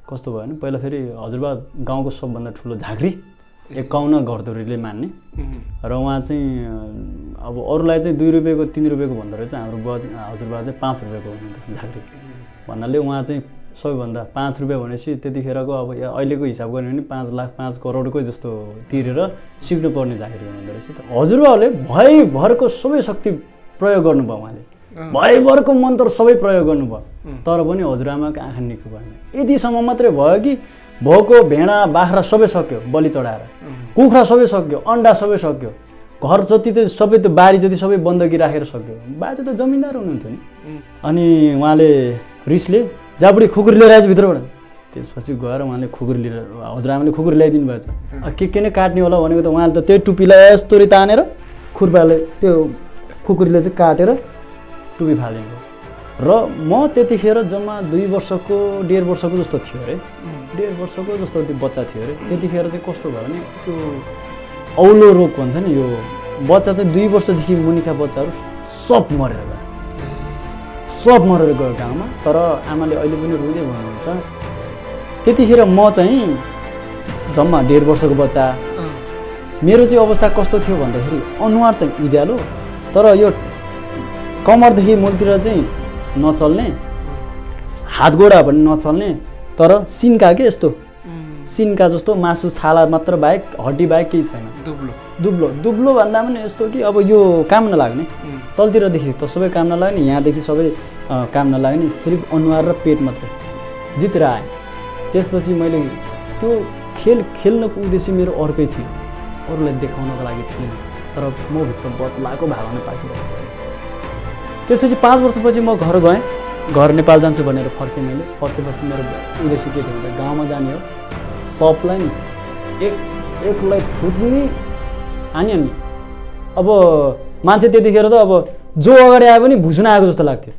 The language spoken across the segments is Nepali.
कस्तो भयो भने पहिला फेरि हजुरबा गाउँको सबभन्दा ठुलो झाँक्री 51 घरधुरीले मान्ने र उहाँ चाहिँ अब अरूलाई चाहिँ 2 रुपैयाँको 3 रुपैयाँको भन्दो रहेछ हाम्रो हजुरबा चाहिँ 5 रुपैयाँको हुनुहुन्थ्यो झाँक्री भन्नाले उहाँ चाहिँ सबैभन्दा 5 रुपैयाँ भनेपछि त्यतिखेरको अब अहिलेको हिसाब गर्ने भने 5 लाख 5 करोडको जस्तो तिरेर सिक्नु पर्ने झाँक्री हुनुहुँदो रहेछ त हजुरबाले भयभरको सबै शक्ति प्रयोग गर्नुभयो उहाँले भयभरको मन्त्र सबै प्रयोग गर्नुभयो तर पनि हजुरआमाको आँखा निको भएन यतिसम्म मात्रै भयो कि भएको भेडा बाख्रा सबै सक्यो बलि चढाएर कुखुरा सबै सक्यो अन्डा सबै सक्यो घर जति चाहिँ सबै त्यो बारी जति सबै बन्दकी राखेर सक्यो बाजे त जमिनदार हुनुहुन्थ्यो नि अनि उहाँले रिसले जाबुडी खुकुरी लिएर आएछ भित्रबाट त्यसपछि गएर उहाँले खुकुरी लिएर हजुरआमाले खुकुरी ल्याइदिनु भएछ के नै काट्ने होला भनेको त उहाँले त त्यही टुपीलाई यस्तोरी तानेर खुर्पाले त्यो खुकुरीले चाहिँ काटेर टुपी फालिदिनु र म त्यतिखेर जम्मा 2 वर्षको 1.5 वर्षको जस्तो थियो अरे 1.5 वर्षको जस्तो त्यो बच्चा थियो अरे त्यतिखेर चाहिँ कस्तो भयो भने त्यो औलो रोग भन्छ नि यो बच्चा चाहिँ 2 वर्षदेखि मुनिका बच्चाहरू सब मरेर गयो गाउँमा तर आमाले अहिले पनि रुँदै भन्नुहुन्छ त्यतिखेर म चाहिँ जम्मा 1.5 वर्षको बच्चा मेरो चाहिँ अवस्था कस्तो थियो भन्दाखेरि अनुहार चाहिँ उज्यालो तर यो कमरदेखि मुलतिर चाहिँ नचल्ने हात गोडा पनि नचल्ने तर सिन्का के यस्तो सिन्का जस्तो मासु छाला मात्र बाहेक हड्डी बाहेक केही छैन दुब्लो भन्दा पनि यस्तो कि अब यो काम नलाग्ने तलतिरदेखि त सबै काम नलाग्ने यहाँदेखि सबै काम नलाग्ने सिर्फ अनुहार र पेट मात्रै जितेर आएँ त्यसपछि मैले त्यो खेल खेल्नको उद्देश्य मेरो अर्कै थियो अरूलाई देखाउनको लागि थिएन तर म भित्र बदलाको भावना पाकिरहेको थियो त्यसपछि 5 वर्षपछि म घर गएँ घर नेपाल जान्छु भनेर फर्केँ मैले फर्केपछि मेरो उद्देश्य के थियो भने गाउँमा जाने हो सबलाई नि एकलाई थुक्ने हानी अब मान्छे त्यतिखेर त अब जो अगाडि आए पनि भुसुन आएको जस्तो लाग्थ्यो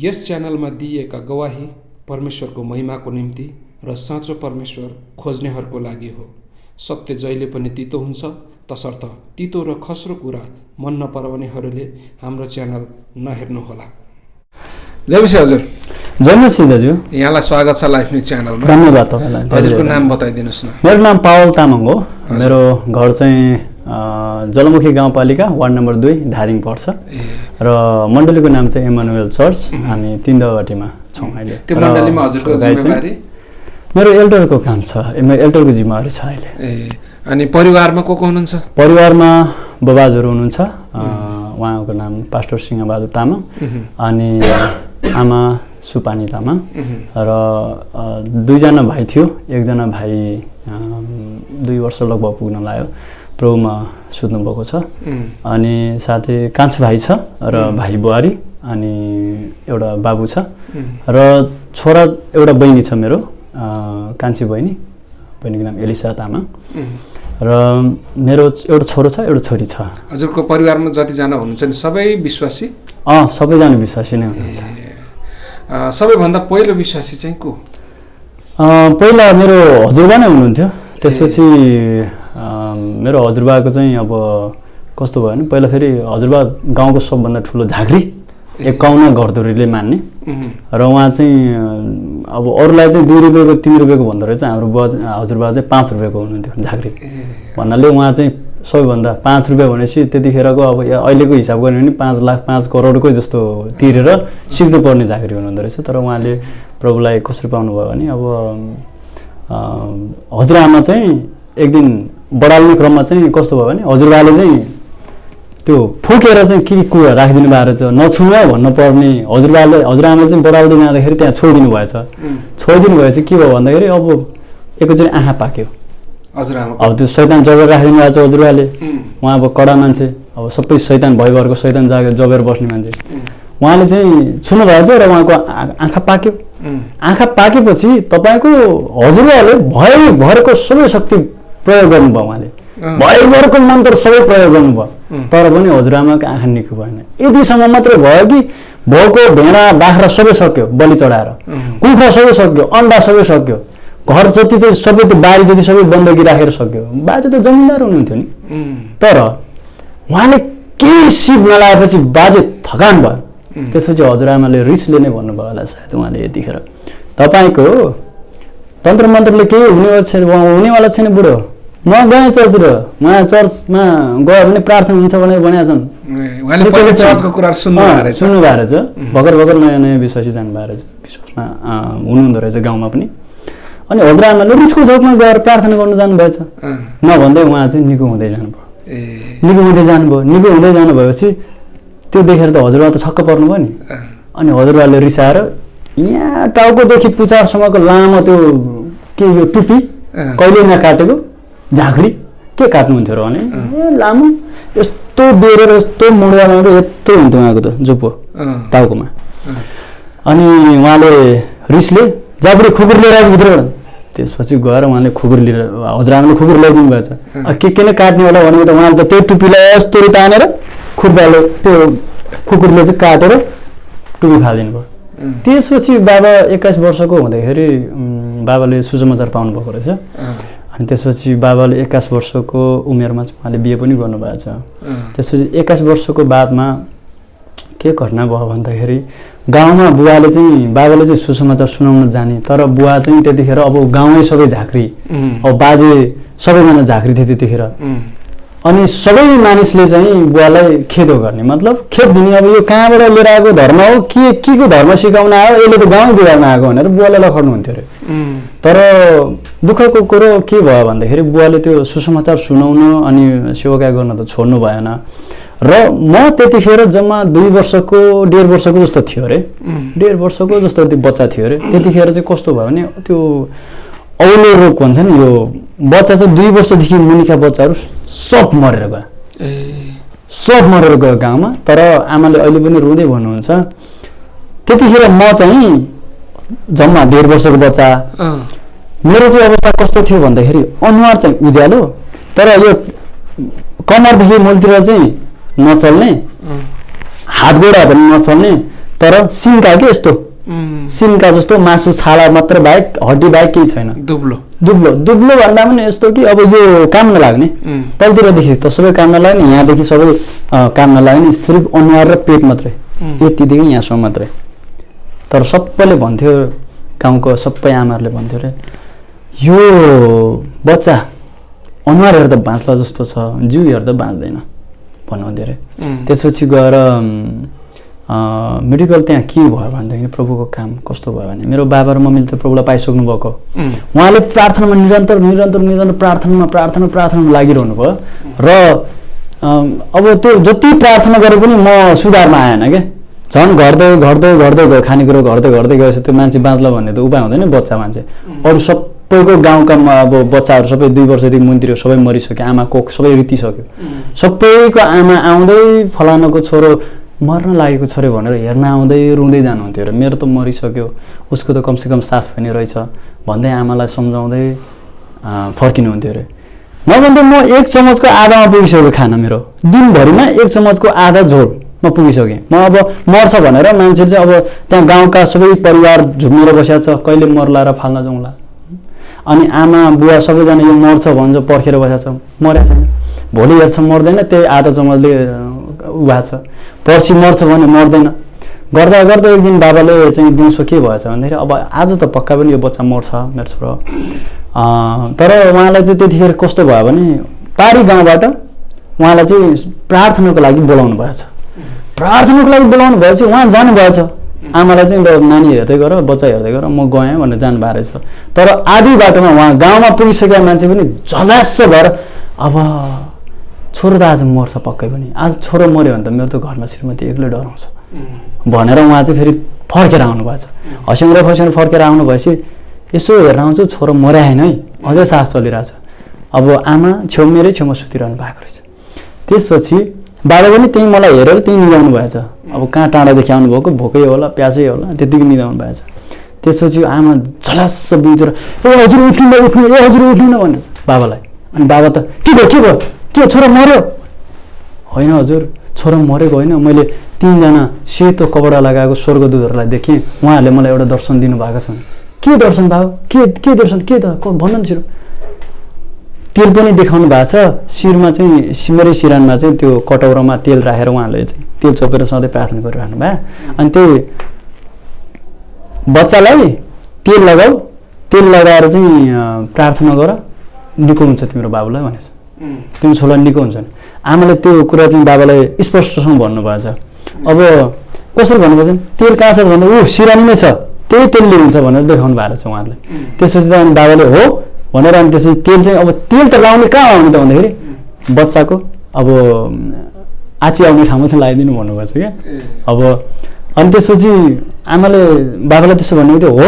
यस च्यानलमा दिइएका गवाही परमेश्वरको महिमाको निम्ति र साँचो परमेश्वर खोज्नेहरूको लागि हो सत्य जहिले पनि तितो हुन्छ तसर्थ तितो र खस्रो कुरा मन नपराउनेहरूले हाम्रो च्यानल नहेर्नुहोला। जय मसी हजुर। जय मसी दाजु। यहाँलाई स्वागत छ लाइफ न्यूज च्यानलमा। धन्यवाद तपाईलाई। हजुरको नाम बताइदिनुस् न। मेरो नाम पावल तामाङ हो। मेरो घर चाहिँ जलमुखी गाउँपालिका वार्ड नम्बर 2 धादिङ पर्छ र मण्डलीको नाम चाहिँ इमानुएल चर्च हामी 3 दहगटीमा छौँ अहिले। त्यो मण्डलीमा हजुरको जिम्मेवारी? मेरो एल्डरको काम छ एल्डरको जिम्मेवारी छ अहिले। अनि परिवारमा को हुनुहुन्छ? परिवारमा बाबाजुहरू हुनुहुन्छ उहाँको नाम पास्टर सिंहबहादुर तामाङ अनि आमा सुपानी तामाङ र 2 जना भाइ थियो एकजना भाइ 2 वर्ष लगभग पुग्न लाग्यो प्रभुमा सुत्नु भएको छ अनि साथै कान्छो भाइ छ र भाइ बुहारी अनि एउटा बाबु छ र छोरा एउटा बहिनी छ मेरो कान्छी बहिनीको नाम एलिसा तामाङ र मेरो एउटा छोरो छ एउटा छोरी छ। हजुरको परिवारमा जतिजना हुनुहुन्छ नि सबै विश्वासी? सबैजना विश्वासी नै हुनुहुन्छ। सबैभन्दा पहिलो विश्वासी चाहिँ को? पहिला मेरो हजुरबा नै हुनुहुन्थ्यो त्यसपछि मेरो हजुरबाको चाहिँ अब कस्तो भयो भने पहिला फेरि हजुरबा गाउँको सबभन्दा ठुलो झाँक्री 51 घरधुरीले मान्ने र उहाँ चाहिँ अब अरूलाई चाहिँ 2 रुपैयाँको 3 रुपैयाँको भन्दो रहेछ हाम्रो हजुरबा चाहिँ 5 रुपैयाँको हुनुहुन्थ्यो झाँक्री भन्नाले उहाँ चाहिँ सबैभन्दा 5 रुपैयाँ भनेपछि त्यतिखेरको अब अहिलेको हिसाब गर्ने भने 5 लाख 5 करोडको जस्तो तिरेर सिक्नु पर्ने झाँक्री हुनुहुँदो रहेछ तर उहाँले प्रभुलाई कसरी पाउनुभयो भने अब हजुरआमा चाहिँ एक दिन बढाल्ने क्रममा चाहिँ कस्तो भयो भने हजुरबाले चाहिँ त्यो फुकेर चाहिँ के कुरा राखिदिनु भएको रहेछ नछुनु है भन्नु पर्ने हजुरआमा चाहिँ बढाल्दै जाँदाखेरि त्यहाँ छोडिदिनु भएछ छोडिदिनु भएपछि के भयो भन्दाखेरि अब एकैचोटि आँखा पाक्यो हजुरआमा अब त्यो शैतान जगेर राखिदिनु भएको छ हजुरबाले उहाँ अब कडा मान्छे अब सबै शैतान भयभरको शैतान जगेर बस्ने मान्छे उहाँले चाहिँ छुनु भएछ र उहाँको आँखा पाक्यो आँखा पाकेपछि तपाईँको हजुरबाले भयभरको सबै शक्ति प्रयोग गर्नुभयो उहाँले भयभरको मन्त्र सबै प्रयोग गर्नुभयो तर पनि हजुरआमाको आँखा निको भएन यतिसम्म मात्रै भयो कि भएको भेडा बाख्रा सबै सक्यो बलि चढाएर कुखुरा सबै सक्यो अन्डा सबै सक्यो घर जति चाहिँ सबै त्यो बारी जति सबै बन्दकी राखेर सक्यो बाजे त जमिनदार हुनुहुन्थ्यो नि तर उहाँले केही सिप नलाएपछि बाजे थकान भयो त्यसपछि हजुरआमाले रिसले नै भन्नुभयो होला सायद उहाँले यतिखेर, तपाईँको तन्त्र मन्त्रले केही हुनेवाला छैन बुढो, म गएँ चर्चतिर, उहाँ चर्चमा गयो भने प्रार्थना हुन्छ भनेर भनेका छन्। सुन्नु भएको रहेछ, भर्खर नयाँ नयाँ विश्वासी जानुभएको रहेछ, विश्वासमा हुनुहुँदो रहेछ गाउँमा पनि। अनि हजुरआमाले रिसको झोकमा गएर प्रार्थना गर्नु जानुभएछ, नभन्दै उहाँ चाहिँ निको हुँदै जानुभयो। निको हुँदै जानुभएपछि त्यो देखेर त हजुरबा त छक्क पर्नुभयो नि। अनि हजुरबाले रिसाएर यहाँ टाउकोदेखि पुछारसम्मको लामो त्यो के यो टुपी कहिले नकाटेको झाँक्री के काट्नुहुन्थ्यो र भने लामो यस्तो बेरेर यस्तो मुडा लाउँदा यत्रो हुन्थ्यो उहाँको त जुप्पो टाउकोमा। अनि उहाँले रिसले जाबुडी खुकुर लिएर आएछ भित्रबाट। त्यसपछि गएर उहाँले खुकुर लिएर हजुरआमाले खुकुर ल्याइदिनु भएछ। के नै काट्ने होला भनेको त उहाँले त त्यो टुपीलाई यस्तो तानेर खुर्पाले त्यो कुकुरले चाहिँ काटेर टुपी फालिदिनु भयो। त्यसपछि बाबा 21 वर्षको हुँदाखेरि बाबाले सुसमाचार पाउनुभएको रहेछ। अनि त्यसपछि बाबाले 21 वर्षको उमेरमा चाहिँ उहाँले बिहे पनि गर्नुभएको छ। त्यसपछि 21 वर्षको बादमा के घटना भयो भन्दाखेरि गाउँमा बाबाले चाहिँ सुसमाचार सुनाउन जाने, तर बुवा चाहिँ त्यतिखेर अब गाउँमै सबै झाँक्री, अब बाजे सबैजना झाँक्री थिए त्यतिखेर। अनि सबै मानिसले चाहिँ बुवालाई खेदो गर्ने, मतलब खेद दिने, अब यो कहाँबाट लिएर आएको धर्म हो के को धर्म सिकाउन आयो, यसले त गाउँ बिगार्न आएको भनेर बुवालाई लखड्नुहुन्थ्यो अरे। तर दुःखको कुरो के भयो भन्दाखेरि बुवाले त्यो सुसमाचार सुनाउन अनि सेवाकाय गर्न त छोड्नु भएन। र म त्यतिखेर जम्मा 2 वर्षको 1.5 वर्षको जस्तो थियो अरे, 1.5 वर्षको जस्तो त्यो बच्चा थियो अरे। त्यतिखेर चाहिँ कस्तो भयो भने त्यो औलो रोग भन्छ नि, यो बच्चा चाहिँ 2 वर्षदेखि मुनिका बच्चाहरू सब मरेर गयो गाउँमा। तर आमाले अहिले पनि रुँदै भन्नुहुन्छ त्यतिखेर म चाहिँ जम्मा 1.5 वर्षको बच्चा, मेरो चाहिँ अवस्था कस्तो थियो भन्दाखेरि अनुहार चाहिँ उज्यालो, तर यो कमरदेखि मूलतिर चाहिँ नचल्ने, हात गोडा पनि नचल्ने, तर सिन्का के यस्तो सिन्का जस्तो मासु छाला मात्र बाहेक हड्डी बाहेक केही छैन, दुब्लो भन्दा पनि यस्तो कि अब यो काम नलाग्ने, तलतिरदेखि त सबै काम नलाग्ने, यहाँदेखि सबै काम नलाग्ने, सिर्फ अनुहार र पेट मात्रै, यतिदेखि यहाँसम्म मात्रै। तर सबैले भन्थ्यो, गाउँको सबै आमाहरूले भन्थ्यो अरे यो बच्चा अनुहार हेर्दा बाँच्ला जस्तो छ, जिउ हेर्दा बाँच्दैन भन्नुहुन्थ्यो अरे। त्यसपछि गएर मेडिकल त्यहाँ के भयो भनेदेखि प्रभुको काम कस्तो भयो भने मेरो बाबा र मम्मीले त प्रभुलाई पाइसक्नु भएको, उहाँले प्रार्थनामा निरन्तर प्रार्थनामा लागिरहनु भयो। र अब त्यो जति प्रार्थना गरे पनि म सुधारमा आएन क्या, झन् घट्दै गयो, खानेकुरो घट्दै गएपछि त्यो मान्छे बाँच्ला भन्ने त उपाय हुँदैन, बच्चा मान्छे। अरू सबैको गाउँका अब बच्चाहरू सबै 2 वर्षदेखि मुनितिर सबै मरिसक्यो, आमा कोख सबै रितिसक्यो, सबैको आमा आउँदै फलानाको छोरो मर्न लागेको छ अरे भनेर हेर्न आउँदै रुँदै जानुहुन्थ्यो अरे। मेरो त मरिसक्यो, उसको त कमसेकम सास पनि रहेछ भन्दै आमालाई सम्झाउँदै फर्किनुहुन्थ्यो अरे। नभन्दा म 1 चम्मचको आधामा पुगिसक्यो खाना, मेरो दिनभरिमा 1 चम्मचको आधा झोल म पुगिसकेँ। म अब मर्छ भनेर मान्छे चाहिँ अब त्यहाँ गाउँका सबै परिवार झुमेर बसेको छ, कहिले मर्ला र फाल्न जाउँला। अनि आमा बुवा सबैजना यो मर्छ भन्छ पर्खेर बसेको छ, मरेको छैन। भोलि हेर्छ मर्दैन, त्यही आधा चम्मचले उभा छ, पर्सि मर्छ भने मर्दैन। गर्दा एक दिन बाबाले चाहिँ दिउँसो के भएछ भन्दाखेरि अब आज त पक्का पनि यो बच्चा मर्छ मेरो छोरो। तर उहाँलाई चाहिँ त्यतिखेर कस्तो भयो भने पारी गाउँबाट उहाँलाई चाहिँ प्रार्थनाको लागि बोलाउनु भएछ। उहाँ जानुभएछ, आमालाई चाहिँ नानी हेर्दै गर, बच्चा हेर्दै गर, म गएँ भनेर जानुभएको रहेछ। तर आधी बाटोमा उहाँ गाउँमा पुगिसकेका मान्छे पनि झलास्स भएर अब छोरो त आज मर्छ पक्कै पनि, आज छोरो मऱ्यो भने त मेरो त घरमा श्रीमती एक्लै डराउँछ भनेर उहाँ चाहिँ फेरि फर्केर आउनुभएछ। हँस्याउँदै फर्केर आउनु भएपछि यसो हेरेर आउँछु, छोरो मर्याएन है, अझै सास चलिरहेछ। अब आमा मेरै छेउमा सुतिरहनु भएको रहेछ। त्यसपछि बाबा पनि त्यहीँ मलाई हेरेर त्यहीँ निदाउनु भएछ। अब कहाँ टाढादेखि आउनुभएको, भोकै होला प्यासै होला, त्यतिकै निदाउनु भएछ। त्यसपछि आमा झलास्स बिउजेर ए हजुर उठ्नु न भनेर बाबालाई। अनि बाबा त के भयो के छोरो मर्यो? होइन हजुर, छोरो मरेको होइन, मैले 3 जना सेतो कपडा लगाएको स्वर्गदूतहरूलाई देखेँ, उहाँहरूले मलाई एउटा दर्शन दिनुभएको छ। के दर्शन बाबु? के दर्शन? के त भन्नु न छिरो। तेल पनि देखाउनु भएको छ। शिरमा चाहिँ सिमरी सिरानमा चाहिँ त्यो कटौरामा तेल राखेर उहाँले चाहिँ तेल चोपेर सधैँ प्रार्थना गरिरहनु भयो। अनि त्यही बच्चालाई तेल लगाऊ, तेल लगाएर चाहिँ प्रार्थना गर, निको हुन्छ तिम्रो बाबुलाई भनेछ। तिम्रो छोरा निको हुन्छ नि। आमाले त्यो कुरा चाहिँ बाबालाई स्पष्टसँग भन्नुभएको छ। अब कसरी भन्नुभएको छ, तेल कहाँ छ भन्दा ऊ सिरानीमै छ, त्यही तेलले हुन्छ भनेर देखाउनु भएको छ उहाँहरूले। त्यसपछि त अनि बाबाले हो भनेर अनि त्यसपछि तेल चाहिँ अब तेल त लाउने कहाँ आउने त भन्दाखेरि बच्चाको अब आची आउने ठाउँमा चाहिँ लगाइदिनु भन्नुभएको छ क्या। अब अनि त्यसपछि आमाले बाबालाई त्यसो भन्नुभएको थियो, हो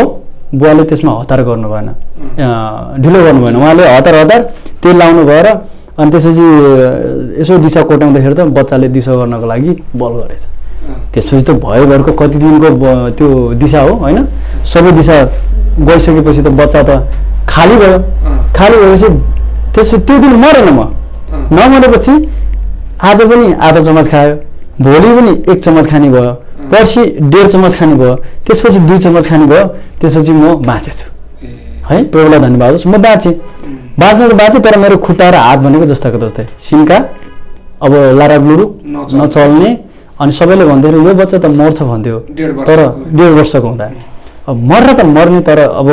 बुवाले त्यसमा हतार गर्नु भएन, ढिलो गर्नु भएन, उहाँले हतार तेल लाउनु भयो र अनि त्यसपछि यसो दिशा कोट्याउँदाखेरि त बच्चाले दिशा गर्नको लागि बल गरेछ। त्यसपछि त भयोभरको कति दिनको त्यो दिशा हो होइन, सबै दिशा गइसकेपछि त बच्चा त खाली भयो। खाली भएपछि त्यसपछि त्यो दिन मरेन। म नमरेपछि आज पनि आधा चम्मच खायो, भोलि पनि 1 चम्मच खाने भयो, पर्सि 1.5 चम्मच खाने भयो, त्यसपछि 2 चम्मच खाने भयो। त्यसपछि म बाँचेछु है, प्रभुलाई धन्यवाद होस्, म बाँचेँ। बाँच्न त बाँचेँ, तर मेरो खुट्टा र हात भनेको जस्ताको जस्तै सिन्का, अब लाराग्लुरु नचल्ने। अनि सबैले भन्थ्यो यो बच्चा त मर्छ भन्थ्यो, तर 1.5 वर्षको हुँदा अब मर्न त मर्ने, तर अब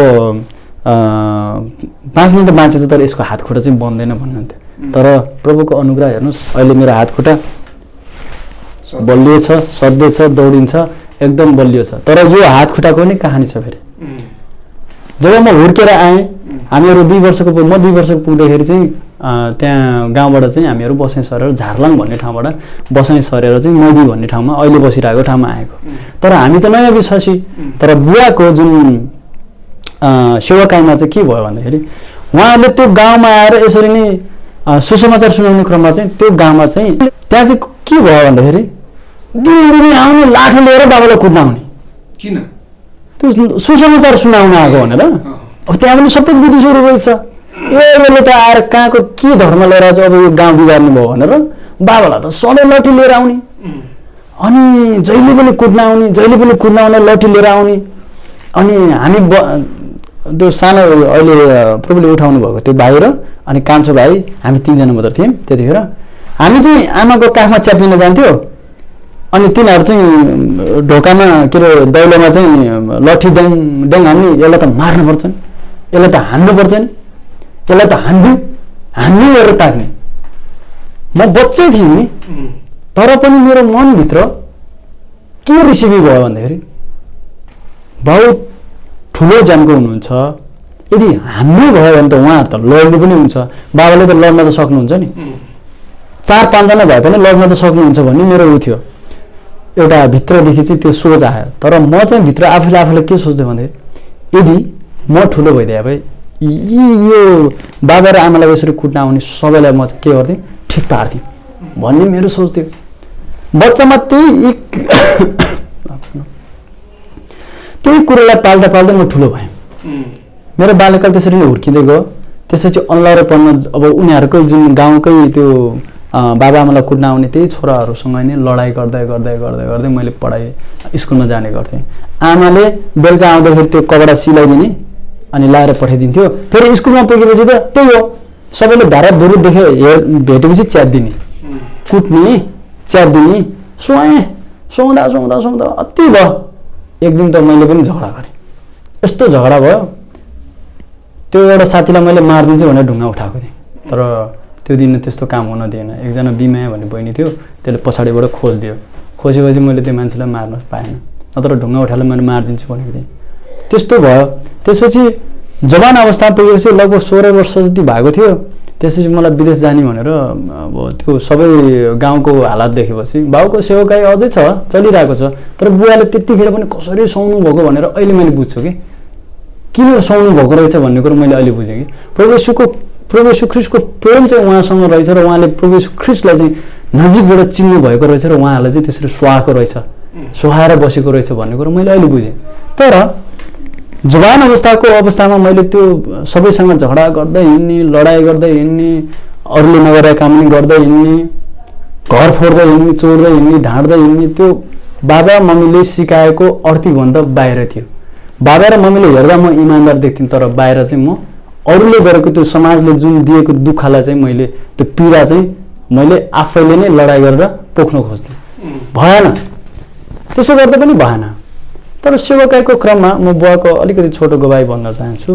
बाँच्न त बाँचेछ, तर यसको हात खुट्टा चाहिँ बन्दैन भन्नुहुन्थ्यो। तर प्रभुको अनुग्रह हेर्नुहोस्, अहिले मेरो हात खुट्टा बलियो छ, सधैँ छ, दौडिन्छ, एकदम बलियो छ। तर यो हात खुट्टाको पनि कहानी छ फेरि। जब म हुर्केर आएँ, हामीहरू 2 वर्षको पुग्दाखेरि चाहिँ त्यहाँ गाउँबाट चाहिँ हामीहरू बसाइँ सरेर झारलाङ भन्ने ठाउँबाट बसाइँ सरेर चाहिँ मैदी भन्ने ठाउँमा अहिले बसिरहेको ठाउँमा आएको। तर हामी त नयाँ विश्वासी। तर बुवाको जुन सेवाकाईमा चाहिँ के भयो भन्दाखेरि उहाँहरूले त्यो गाउँमा आएर यसरी नै सुसमाचार सुनाउने क्रममा चाहिँ त्यो गाउँमा चाहिँ त्यहाँ चाहिँ के भयो भन्दाखेरि दिनदिनै आउने लाठो लिएर बाबालाई कुट्न आउने। किन? त्यो सुसमाचार सुनाउन आएको भनेर। अब त्यहाँ पनि सबै बुद्धिस्टहरू रहेछ। यसले त आएर कहाँको के धर्म लिएर चाहिँ अब यो गाउँ बिगार्नु भयो भनेर बाबालाई त सधैँ लट्ठी लिएर आउने, अनि जहिले पनि कुट्न आउने, जहिले पनि कुट्न आउने, लट्ठी लिएर आउने। अनि हामी त्यो सानो अहिले प्रभुले उठाउनु भएको त्यो भाइ र अनि कान्छो भाइ, हामी 3 जना मात्र थियौँ त्यतिखेर। हामी चाहिँ आमाको काखमा च्यापिन जान्थ्यो। अनि तिनीहरू चाहिँ ढोकामा के अरे दैलोमा चाहिँ लट्ठी ड्याङ हान्ने, यसलाई त मार्नुपर्छ नि, यसलाई त हान्नुपर्छ नि, यसलाई त हान्ने गरेर ताक्ने। म बच्चै थिएँ नि, तर पनि मेरो मनभित्र के रिसिभी भयो भन्दाखेरि बाउ ठुलो जानको हुनुहुन्छ, यदि हान्नु भयो भने त उहाँहरू त लड्नु पनि हुन्छ, बाबाले त लड्न त सक्नुहुन्छ नि, 4-5 जना भए पनि लड्न त सक्नुहुन्छ भन्ने मेरो उ थियो। एउटा भित्रदेखि चाहिँ त्यो सोच आयो। तर म चाहिँ भित्र आफूलाई के सोच्थेँ भन्दाखेरि यदि म ठुलो भइदिए भए यो बाबा र आमालाई यसरी कुट्न आउने सबैलाई म चाहिँ के गर्थेँ, ठिक पार्थेँ भन्ने मेरो सोच थियो। बच्चामा त्यही कुरोलाई पाल्दा पाल्दै म ठुलो भएँ। मेरो बाल्यकाल त्यसरी नै हुर्किँदै गयो। त्यसपछि अल्लाहरोपनमा अब उनीहरूकै जुन गाउँकै त्यो बाबा आमालाई कुट्न आउने त्यही छोराहरूसँग नै लडाइँ गर्दै मैले पढाइ स्कुलमा जाने गर्थेँ। आमाले बेलुका आउँदाखेरि त्यो कपडा सिलाइदिने अनि लाएर पठाइदिन्थ्यो। फेरि स्कुलमा पुगेपछि त त्यही हो, सबैले धाराधुरी भेटेपछि च्यातिदिने, कुट्ने, च्यातिदिने। सुँदा अति भयो। एक दिन त मैले पनि झगडा गरेँ। यस्तो झगडा भयो, त्यो एउटा साथीलाई मैले मारिदिन्छु भनेर ढुङ्गा उठाएको थिएँ। तर त्यो दिन त्यस्तो काम हुन दिएन। एकजना बिमाया भन्ने बहिनी थियो, त्यसले पछाडिबाट खोजिदियो। खोजेपछि मैले त्यो मान्छेलाई मार्न पाएन, नत्र ढुङ्गा उठाएर मैले मारिदिन्छु भनेको थिएँ। त्यस्तो भयो। त्यसपछि जवान अवस्थामा पुगेपछि लगभग 16 वर्ष जति भएको थियो। त्यसपछि मलाई विदेश जाने भनेर अब त्यो सबै गाउँको हालत देखेपछि बाउको सेवाकाई अझै छ, चलिरहेको छ। तर बुवाले त्यतिखेर पनि कसरी सुहाउनु भएको भनेर अहिले मैले बुझ्छु कि किन सुहाउनु भएको रहेछ भन्ने कुरो मैले अहिले बुझेँ कि प्रभु यीशु ख्रीष्टको प्रेम चाहिँ उहाँसँग रहेछ र उहाँले प्रभु यीशु ख्रीष्टलाई चाहिँ नजिकबाट चिन्नु भएको रहेछ र उहाँहरूलाई चाहिँ त्यसरी सुहाएको रहेछ, सुहाएर बसेको रहेछ भन्ने कुरो मैले अहिले बुझेँ। तर जवान अवस्थामा मैले त्यो सबैसँग झगडा गर्दै हिँड्ने, लडाइँ गर्दै हिँड्ने, अरूले नगरेका काम पनि गर्दै हिँड्ने, घर फोड्दै हिँड्ने, चोर्दै हिँड्ने, ढाँट्दै हिँड्ने, त्यो बाबा मम्मीले सिकाएको अर्थीभन्दा बाहिर थियो। बाबा र मम्मीले हेर्दा म इमान्दार देख्थेँ, तर बाहिर चाहिँ म अरूले गरेको त्यो समाजले जुन दिएको दुःखलाई चाहिँ मैले त्यो पीडा चाहिँ मैले आफैले नै लडाइँ गरेर पोख्न खोज्थेँ, भएन, त्यसो गर्दा पनि भएन। तर सेवाकाईको क्रममा म बुवाको अलिकति छोटो गवाई भन्न चाहन्छु।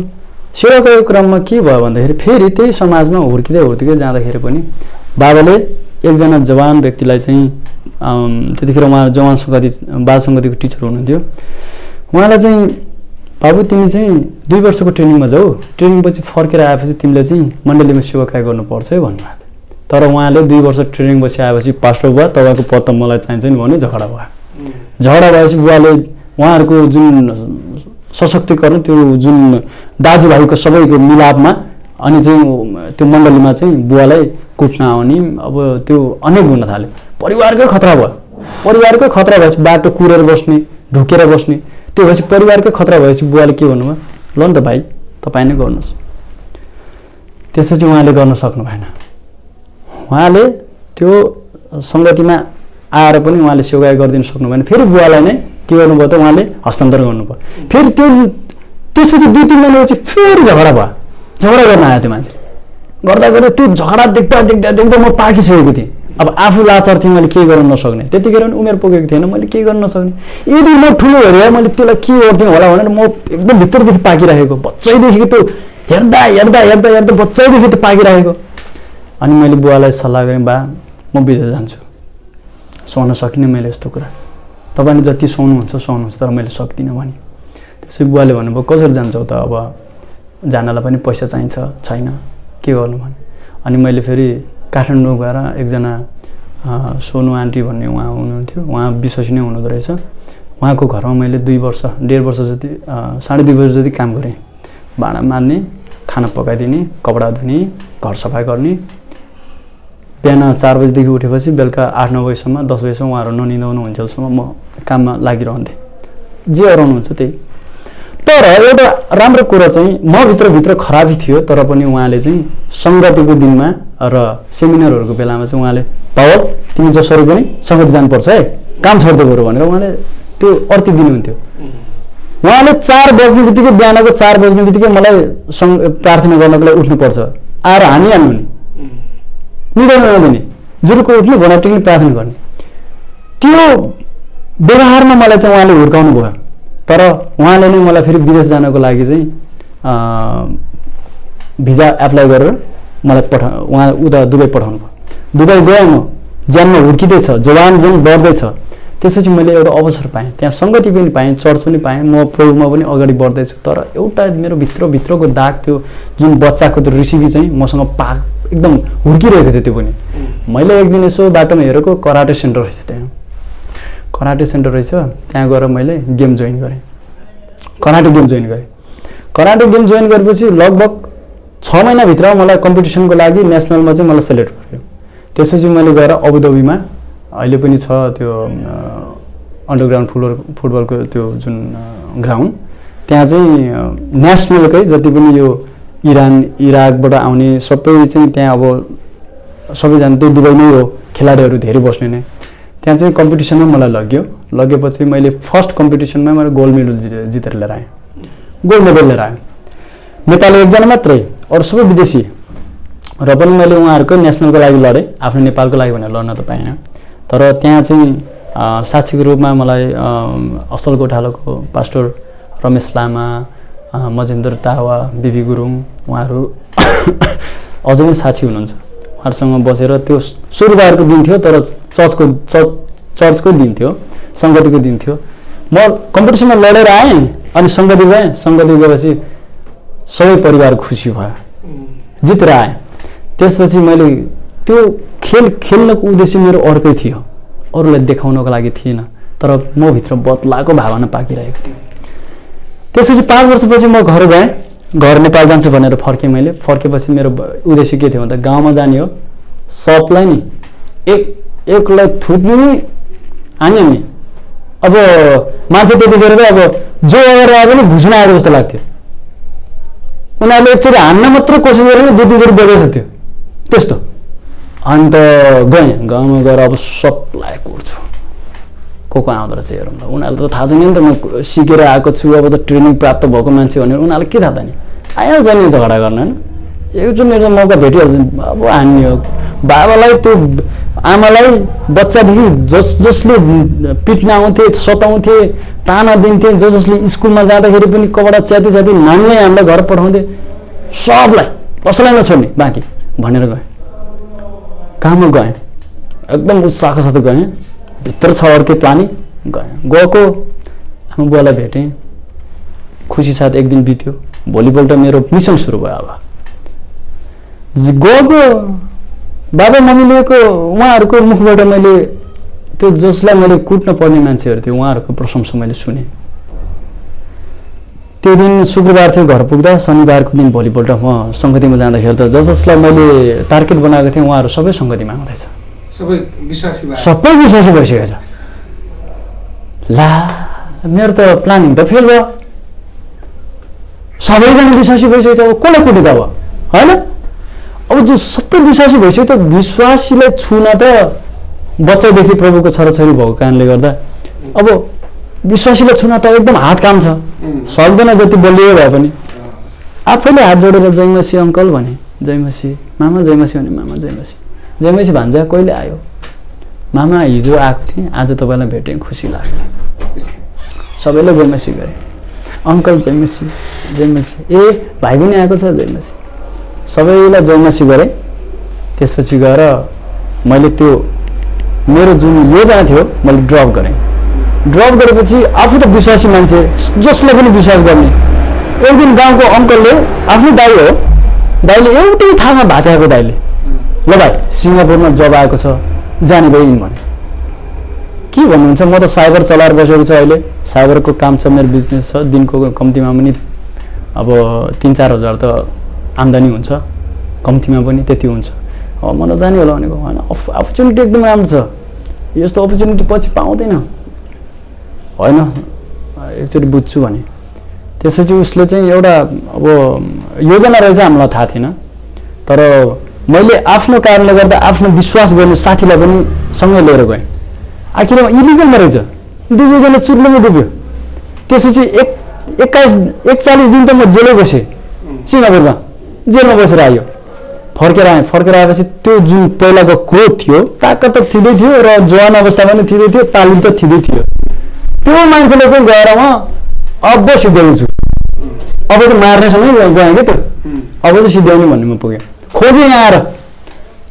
सेवाकाईको क्रममा के भयो भन्दाखेरि फेरि त्यही समाजमा हुर्किँदै जाँदाखेरि पनि बाबाले एकजना जवान व्यक्तिलाई चाहिँ त्यतिखेर उहाँ जवान सङ्गति बाल सङ्गतिको टिचर हुनुहुन्थ्यो, उहाँलाई चाहिँ बाबु तिमी चाहिँ 2 वर्षको ट्रेनिङमा जाऊ, ट्रेनिङपछि फर्केर आएपछि तिमीले चाहिँ मण्डलीमा सेवाकाई गर्नुपर्छ है भन्नुभएको थियो। तर उहाँले 2 वर्ष ट्रेनिङपछि आएपछि पास्टर बुवा तपाईँको पद त मलाई चाहिन्छ नि भने झगडा भयो। झगडा भएपछि बुवाले उहाँहरूको जुन सशक्तिकरण त्यो जुन दाजुभाइको सबैको मिलापमा अनि चाहिँ त्यो मण्डलीमा चाहिँ बुवालाई कुट्न आउने अब त्यो अनेक हुन थाल्यो। परिवारकै खतरा भयो, परिवारकै खतरा भएपछि बाटो कुरेर बस्ने, ढुकेर बस्ने, त्यो भएपछि परिवारकै खतरा भएपछि बुवाले के भन्नुभयो, ल नि त भाइ तपाईँ नै गर्नुहोस्। त्यसपछि उहाँले गर्न सक्नु भएन। उहाँले त्यो सङ्गतिमा आएर पनि उहाँले सेवाकाई गरिदिन सक्नु भएन। फेरि बुवालाई नै के गर्नुभयो त उहाँले हस्तान्तरण गर्नुभयो। फेरि त्यसपछि 2-3 महिनापछि फेरि झगडा भयो, झगडा गर्न आयो त्यो मान्छे। गर्दा गर्दा त्यो झगडा देख्दा म पाकिसकेको थिएँ। अब आफू लाचार थिएँ, मैले केही गर्न नसक्ने, त्यतिखेर पनि उमेर पुगेको थिएन, मैले केही गर्न नसक्ने। यदि म ठुलो हेरेँ मैले त्यसलाई के गर्थेँ होला भनेर म एकदम भित्रदेखि पाकिराखेको, बच्चैदेखि त्यो हेर्दा बच्चैदेखि त्यो पाकिराखेको। अनि मैले बुवालाई सल्लाह गरेँ, बा म विदेश जान्छु, सुहाउन सकिनँ मैले यस्तो कुरा, तपाईँले जति सुहाउनुहुन्छ तर मैले सक्दिनँ भने। त्यसै बुवाले भन्नुभयो कसरी जान्छौ त, अब जानलाई पनि पैसा चाहिन्छ, छैन, के गर्नु भने। अनि मैले फेरि काठमाडौँ गएर एकजना सोनु आन्टी भन्ने उहाँ हुनुहुन्थ्यो, उहाँ विश्वसनीय हुनुहुँदो रहेछ, उहाँको घरमा मैले 2 वर्ष 1.5 वर्ष जति 2.5 वर्ष जति काम गरेँ। भाँडा मान्ने, खाना पकाइदिने, कपडा धुने, घर सफा गर्ने। बिहान 4 बजीदेखि उठेपछि बेलुका 8-9 बजीसम्म 10 बजीसम्म उहाँहरू ननिदाउनु हुन्जेलसम्म म काममा लागिरहन्थेँ, जे अराउनुहुन्छ त्यही। तर एउटा राम्रो कुरा चाहिँ म भित्र खराबी थियो, तर पनि उहाँले चाहिँ सङ्गतिको दिनमा र सेमिनारहरूको बेलामा चाहिँ उहाँले पावल तिमी जसरी पनि सङ्गति जानुपर्छ है, काम छोड्दै गयो भनेर उहाँले त्यो अर्ती दिनुहुन्थ्यो। उहाँले 4 बज्ने बित्तिकै बिहानको 4 बज्ने बित्तिकै मलाई प्रार्थना गर्नको लागि उठ्नुपर्छ, आएर हानिहाल्नु नि, निदाउनु नदिने, जुरुको उठ्ने भना टेक्ने प्रार्थना गर्ने। त्यो व्यवहारमा मलाई चाहिँ उहाँले हुर्काउनु भयो। तर उहाँले नै मलाई फेरि विदेश जानको लागि चाहिँ भिजा एप्लाई गरेर मलाई उहाँ उता दुबई पठाउनु भयो। दुबई गएँ, म ज्यानमा हुर्किँदैछ, जवान जुन बढ्दैछ। त्यसपछि मैले एउटा अवसर पाएँ, त्यहाँ सङ्गति पनि पाएँ, चर्च पनि पाएँ, म प्रभुमा पनि अगाडि बढ्दैछु। तर एउटा मेरो भित्रको दाग, त्यो जुन बच्चाको त्यो रेसिपी चाहिँ मसँग एकदम हुर्किरहेको थियो। त्यो पनि मैले एक दिन यसो बाटोमा हेरेको कराटे सेन्टर रहेछ, त्यहाँ कराटे सेन्टर रहेछ, त्यहाँ गएर मैले गेम जोइन गरेँ, कराटे गेम जोइन गरेँ। कराटे गेम जोइन गरेपछि लगभग 6 महिनाभित्र मलाई कम्पिटिसनको लागि नेसनलमा चाहिँ मलाई सेलेक्ट गर्यो। त्यसपछि मैले गएर अबुधाबीमा अहिले पनि छ त्यो अन्डरग्राउन्ड फुटबलको त्यो जुन ग्राउन्ड, त्यहाँ चाहिँ नेसनलकै जति पनि यो इरान इराकबाट आउने सबै चाहिँ त्यहाँ अब सबैजना त्यही दुबईमै हो, खेलाडीहरू धेरै बस्ने नै। त्यहाँ चाहिँ कम्पिटिसनमा मलाई लगेपछि मैले फर्स्ट कम्पिटिसनमा मैले गोल्ड मेडल जितेर लिएर आएँ, गोल्ड मेडल लिएर आएँ। नेपाली एकजना मात्रै, अरू सबै विदेशी। र पनि मैले उहाँहरूकै नेसनलको लागि लडेँ, आफ्नो नेपालको लागि भनेर लड्न त पाइनँ। तर त्यहाँ चाहिँ साक्षीको रूपमा मलाई असल गोठालोको पास्टर रमेश लामा, मजेन्द्र तावा, बिबी गुरुङ उहाँहरू अझै पनि साक्षी हुनुहुन्छ। उहाँहरूसँग बसेर त्यो सुरुवारको दिन थियो, तर चर्चको दिन थियो, सङ्गतिको दिन थियो। म कम्पिटिसनमा लडेर आएँ, अनि सङ्गति गएँ। सङ्गति गएपछि सबै परिवार खुसी भयो, जितेर आएँ। त्यसपछि मैले त्यो खेल्नको उद्देश्य मेरो अर्कै थियो, अरूलाई देखाउनको लागि थिएन, तर म भित्र बदलाको भावना पाकिरहेको थियो। त्यसपछि 5 वर्षपछि म घर गएँ, घर नेपाल जान्छ भनेर फर्केँ। मैले फर्केपछि मेरो उद्देश्य के थियो भन्दा गाउँमा जाने हो, सबलाई नि एकलाई थुक्ने नि हान्ने नि। अब मान्छे त्यतिखेर त अब जो अगाडि आए पनि भुस्न आएको जस्तो लाग्थ्यो। उनीहरूले एकचोटि हान्न मात्र कोसिस गरेर 2-3 चोटि बजाइसक्थ्यो थियो त्यस्तो। अन्त गएँ, गाउँमा गएर अब सबलाई कुर्छु, को आउँदो रहेछ हेरौँ ल। उनीहरूलाई त थाहा छैन नि त म सिकेर आएको छु, अब त ट्रेनिङ प्राप्त भएको मान्छे भनेर उनीहरूलाई के थाहा त नि। आइहाल्छ नि झगडा गर्न होइन एकचोटि एउटा मौका भेटिहाल्छ अब हान्ने हो बाबालाई त्यो आमालाई बच्चादेखि जसले पिट्न आउँथे सताउँथे ताना दिन्थे जसले स्कुलमा जाँदाखेरि पनि कपडा च्याति च्याति नान्ने हामीलाई घर पठाउँथे सबलाई कसैलाई नछोड्ने बाँकी भनेर गएँ कहाँमा गएँ एकदम उत्साहका साथ गएँ भित्र छ अर्कै प्लानिङ गएँ गएको आमा बुवालाई भेटेँ खुसी साथ एक दिन बित्यो भोलिपल्ट मेरो मिसन सुरु भयो अब गएको बाबा मम्मीलेको उहाँहरूको मुखबाट मैले त्यो जसलाई मैले कुट्न पर्ने मान्छेहरू थियो उहाँहरूको प्रशंसा मैले सुने त्यो दिन शुक्रबार थियो घर पुग्दा शनिबारको दिन भोलिपल्ट म सङ्गतिमा जाँदाखेरि त जसलाई मैले टार्गेट बनाएको थिएँ उहाँहरू सबै सङ्गतिमा आउँदैछ सबै विश्वासी भइसकेको छ ला मेरो त प्लानिङ त फेल भयो सबैजना विश्वासी भइसकेको छ अब कसलाई कुटे त अब होइन अब जो सबै विश्वासी भइसक्यो त विश्वासीलाई छुन त बच्चादेखि प्रभुको छोराछोरी भएको कारणले गर्दा अब विश्वासीलाई छुन त एकदम हात काम छ सक्दैन जति बलियो भए पनि आफैले हात जोडेर जयमसी अङ्कल भने जयमसी मामा जयमसी भने मामा जयमसी जयमसी भान्जा कहिले आयो मामा हिजो आएको थिएँ आज तपाईँलाई भेटेँ खुसी लाग्यो सबैलाई जयमसी गरेँ अङ्कल जयमसी जयमसी ए भाइ पनि आएको छ जयमसी सबैलाई जयमसी गरेँ त्यसपछि गएर मैले त्यो मेरो जुन योजना थियो मैले ड्रप गरेँ ड्रप गरेपछि आफू त विश्वासी मान्छे जसलाई पनि विश्वास गर्ने एक दिन गाउँको अङ्कलले आफ्नो दाइ हो दाइले एउटै थाहामा भात्याएको दाइले ल भाइ सिङ्गापुरमा जब आएको छ जाने भयो भने के भन्नुहुन्छ म त साइबर चलाएर बसेको छ अहिले साइबरको काम छ मेरो बिजनेस छ दिनको कम्तीमा पनि अब 3-4 हजार त आम्दानी हुन्छ कम्तीमा पनि त्यति हुन्छ अब म नजाने होला भनेको होइन अपर्च्युनिटी एकदम राम्रो छ यस्तो अपर्च्युनिटी पछि पाउँदैन होइन एकचोटि बुझ्छु भने त्यसपछि उसले चाहिँ एउटा अब योजना रहेछ हामीलाई थाहा थिएन तर मैले आफ्नो कारणले गर्दा आफ्नो विश्वास गर्ने साथीलाई पनि सँगै लिएर गएँ आखिरमा इलिगलमा रहेछ दुवैजना चुर्लुमा डुब्यो त्यसपछि 41 दिन त म जेलै बसेँ सिङ्गापुरमा जेलमा बसेर आयो फर्केर आएपछि त्यो जुन पहिलाको क्रोध थियो ताकत त थिँदै थियो र जवान अवस्थामा पनि थिँदै थियो तालिम त थिँदै थियो त्यो मान्छेले चाहिँ गएर म अब सिद्ध्याउँछु अब चाहिँ मार्नेसँगै गएँ क्या त्यो अब चाहिँ सिद्ध्याउने भन्ने म पुगेँ खोजेँ यहाँ आएर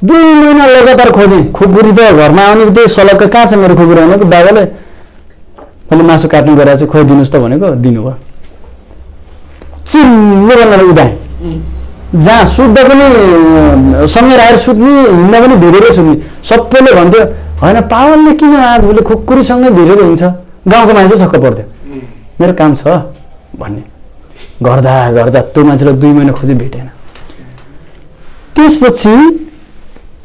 2 महिना लगातार खोजेँ खुकुरी त घरमा आउने त्यही सलक्क कहाँ छ मेरो खुकुरी भनेको बाबाले मैले मासु काट्नु गएर चाहिँ खोइदिनुहोस् त भनेको दिनुभयो चिल्लो भनेर उदाएँ जहाँ सुत्दा पनि सँगै राखेर सुत्ने हिँड्दा पनि भिरेरै सुत्ने सबैले भन्थ्यो होइन पावलले किन आजभोलि खुकुरीसँगै भिरेर हिँड्छ गाउँको मान्छे छक्क पर्थ्यो मेरो काम छ भन्ने गर्दा गर्दा त्यो मान्छेलाई 2 महिना खोजी भेटेन त्यसपछि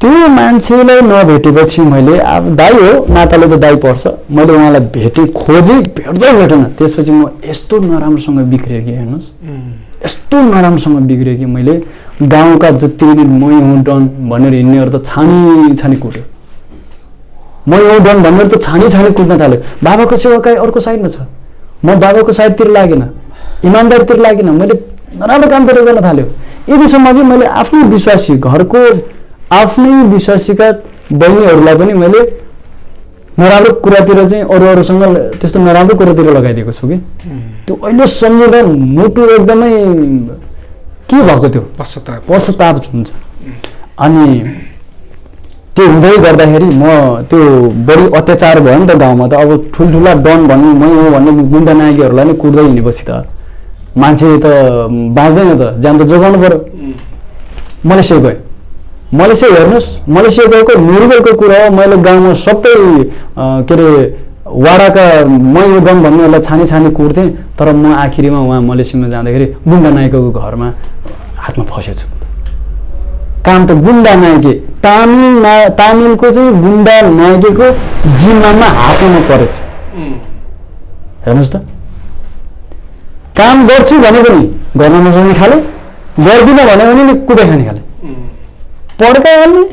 त्यो मान्छेलाई नभेटेपछि मैले अब दाइ हो नाताले त दाइ पर्छ मैले उहाँलाई भेटेँ खोजेँ भेट्दैन त्यसपछि म यस्तो नराम्रोसँग बिग्रिएँ कि हेर्नुहोस् यस्तो नराम्रोसँग बिग्रियो कि मैले गाउँका जति पनि मै हुँ डन भनेर हिँड्नेहरू त छानी कुट्यो मै हुँ डन भनेर त छानी कुट्न थाल्यो बाबाको सेवाकाई अर्को साइडमा छ म बाबाको साइडतिर लागेन इमान्दारीतिर लागेन मैले नराम्रो कामतिर गर्न थाल्यो यतिसम्म कि मैले आफ्नै विश्वासी घरको आफ्नै विश्वासीका बहिनीहरूलाई पनि मैले नराम्रो कुरातिर चाहिँ अरूसँग त्यस्तो नराम्रो कुरातिर लगाइदिएको छु कि त्यो अहिले सम्झिँदा मुटु एकदमै के भएको थियो पश्चाताप हुन्छ अनि त्यो हुँदै गर्दाखेरि म त्यो बढी अत्याचार भयो नि त गाउँमा त अब ठुल्ठुला डन भन्ने मै हो भन्ने गुन्डा नायकीहरूलाई नै कुट्दै हिँडेपछि त मान्छे त बाँच्दैन त ज्यान त जोगाउनु पर्यो मलेसिया गएँ मलेसिया हेर्नुहोस् मलेसिया गएको निर्भरको कुरा हो मैले गाउँमा सबै के अरे वाडाका मै गम भन्नेहरूलाई छानी कुट्थेँ तर म आखिरीमा उहाँ मलेसियामा जाँदाखेरि गुन्डा नायकको घरमा हातमा फसेछु काम त गुन्डा नायके तामिलको चाहिँ गुन्डा नायकेको जिम्मामा हातमा परेछ हेर्नुहोस् त काम गर्छु भने पनि गर्न नसक्ने खाले गर्दिनँ भने पनि कुटे खाने खाले पड्काइहाल्ने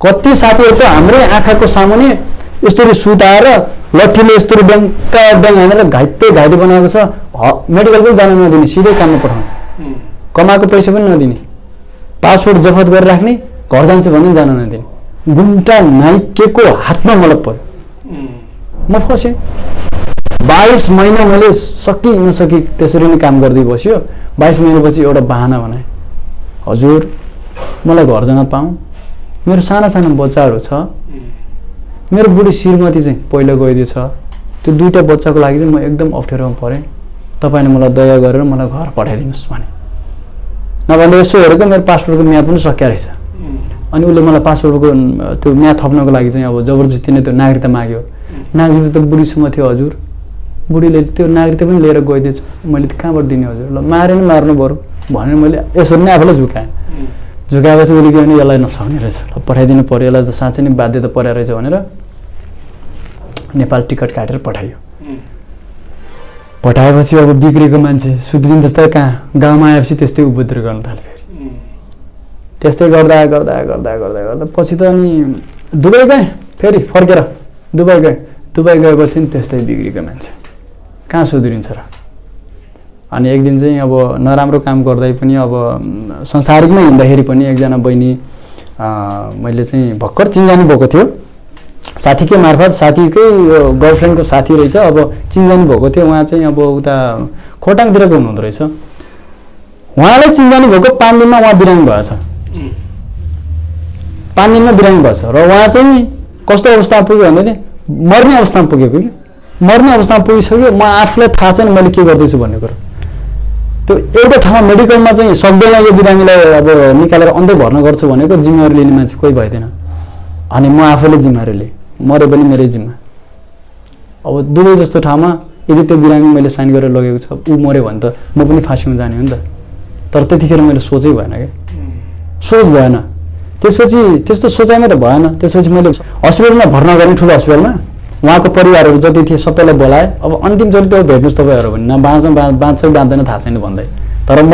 कति साथीहरू त हाम्रै आँखाको सामुने यस्तरी सुताएर लट्ठीले यस्तरी ड्याङका ड्याङ हानेर घाइते बनाएको छ। मेडिकल पनि जान नदिने, सिधै काममा पठाउने, कमाएको पैसा पनि नदिने, पासपोर्ट जफत गरेर राख्ने, घर जान्छु भने जान नदिने। गुन्टा नाइकेको हातमा मलाई पर्यो, म फसेँ। 22 महिना मैले सकि नसकि त्यसरी नै काम गर्दै बस्यो। 22 महिनापछि एउटा बहाना बनाएँ, हजुर मलाई घर जान पाऊँ, मेरो साना साना बच्चाहरू छ, मेरो बुढी श्रीमती चाहिँ पहिला गइदिएछ, त्यो 2टा बच्चाको लागि चाहिँ म एकदम अप्ठ्यारोमा परेँ, तपाईँले मलाई दया गरेर मलाई घर पठाइदिनुहोस् भने। नभए यसो हेरेको मेरो पासपोर्टको म्याद पनि सकिया रहेछ। अनि उसले मलाई पासपोर्टको त्यो म्याद थप्नको लागि चाहिँ अब जबरजस्ती नै त्यो नागरिकता माग्यो। नागरिकता त बुढीसँग थियो हजुर, बुढीले त्यो नागरिकता पनि लिएर गइदिएछ, मैले त कहाँबाट दिने हजुर, ल मारेर मार्नु बरु भनेर मैले यसरी नै आफूलाई झुकाएँ। झुकाएपछि उसले के भने यसलाई नसक्ने रहेछ, ल पठाइदिनु पऱ्यो, यसलाई त साँच्चै नै बाध्यता परेको रहेछ भनेर नेपाल टिकट काटेर पठाइयो। पठाएपछि अब बिग्रेको मान्छे सुध्रिन जस्तै कहाँ गाउँमा आएपछि त्यस्तै उपद्रो गर्न थाल्यो। फेरि त्यस्तै गर्दा गर्दा गर्दा गर्दा गर्दा पछि त अनि दुबई गएँ, फेरि फर्केर दुबई गएँ। दुबई गएपछि नि त्यस्तै बिग्रेको मान्छे कहाँ सुध्रिन्छ र। अनि एक दिन चाहिँ अब नराम्रो काम गर्दै पनि अब संसारिकमै हिँड्दाखेरि पनि एकजना बहिनी मैले चाहिँ भर्खर चिन्जानी भएको थियो, साथीकै मार्फत, साथीकै गर्लफ्रेन्डको साथी रहेछ, अब चिन्जानी भएको थियो। उहाँ चाहिँ अब उता खोटाङतिरको हुनुहुँदो रहेछ। उहाँलाई चिन्जानी भएको 5 दिनमा उहाँ बिरामी भएछ, 5 दिनमा बिरामी भएछ। र उहाँ चाहिँ कस्तो अवस्थामा पुग्यो भने मर्ने अवस्थामा पुगेको कि मर्ने अवस्थामा पुगिसक्यो। म आफूलाई थाहा छैन मैले के गर्दैछु भन्ने कुरो। त्यो एउटा ठाउँमा मेडिकलमा चाहिँ सक्दैन यो बिरामीलाई अब निकालेर अन्धै भर्ना गर्छु भनेको जिम्मेवारी लिने मान्छे कोही भइदिएन। अनि म आफैले जिम्मेवारी लिएँ, मरे पनि मेरै जिम्मा। अब दुबई जस्तो ठाउँमा यदि त्यो बिरामी मैले साइन गरेर लगेको छ, ऊ मऱ्यो भने त म पनि फाँसीमा जाने हो नि त। तर त्यतिखेर मैले सोचै भएन क्या, सोच भएन। त्यसपछि त्यस्तो सोचाइमा त भएन। त्यसपछि मैले हस्पिटलमा भर्ना गरेँ, ठुलो हस्पिटलमा। उहाँको परिवारहरू जति थिए सबैलाई बोलाएँ। अब अन्तिमचोटि त भेट्नुहोस् तपाईँहरू भने, बाँच्छ बाँच्दैन थाहा छैन भन्दै। तर म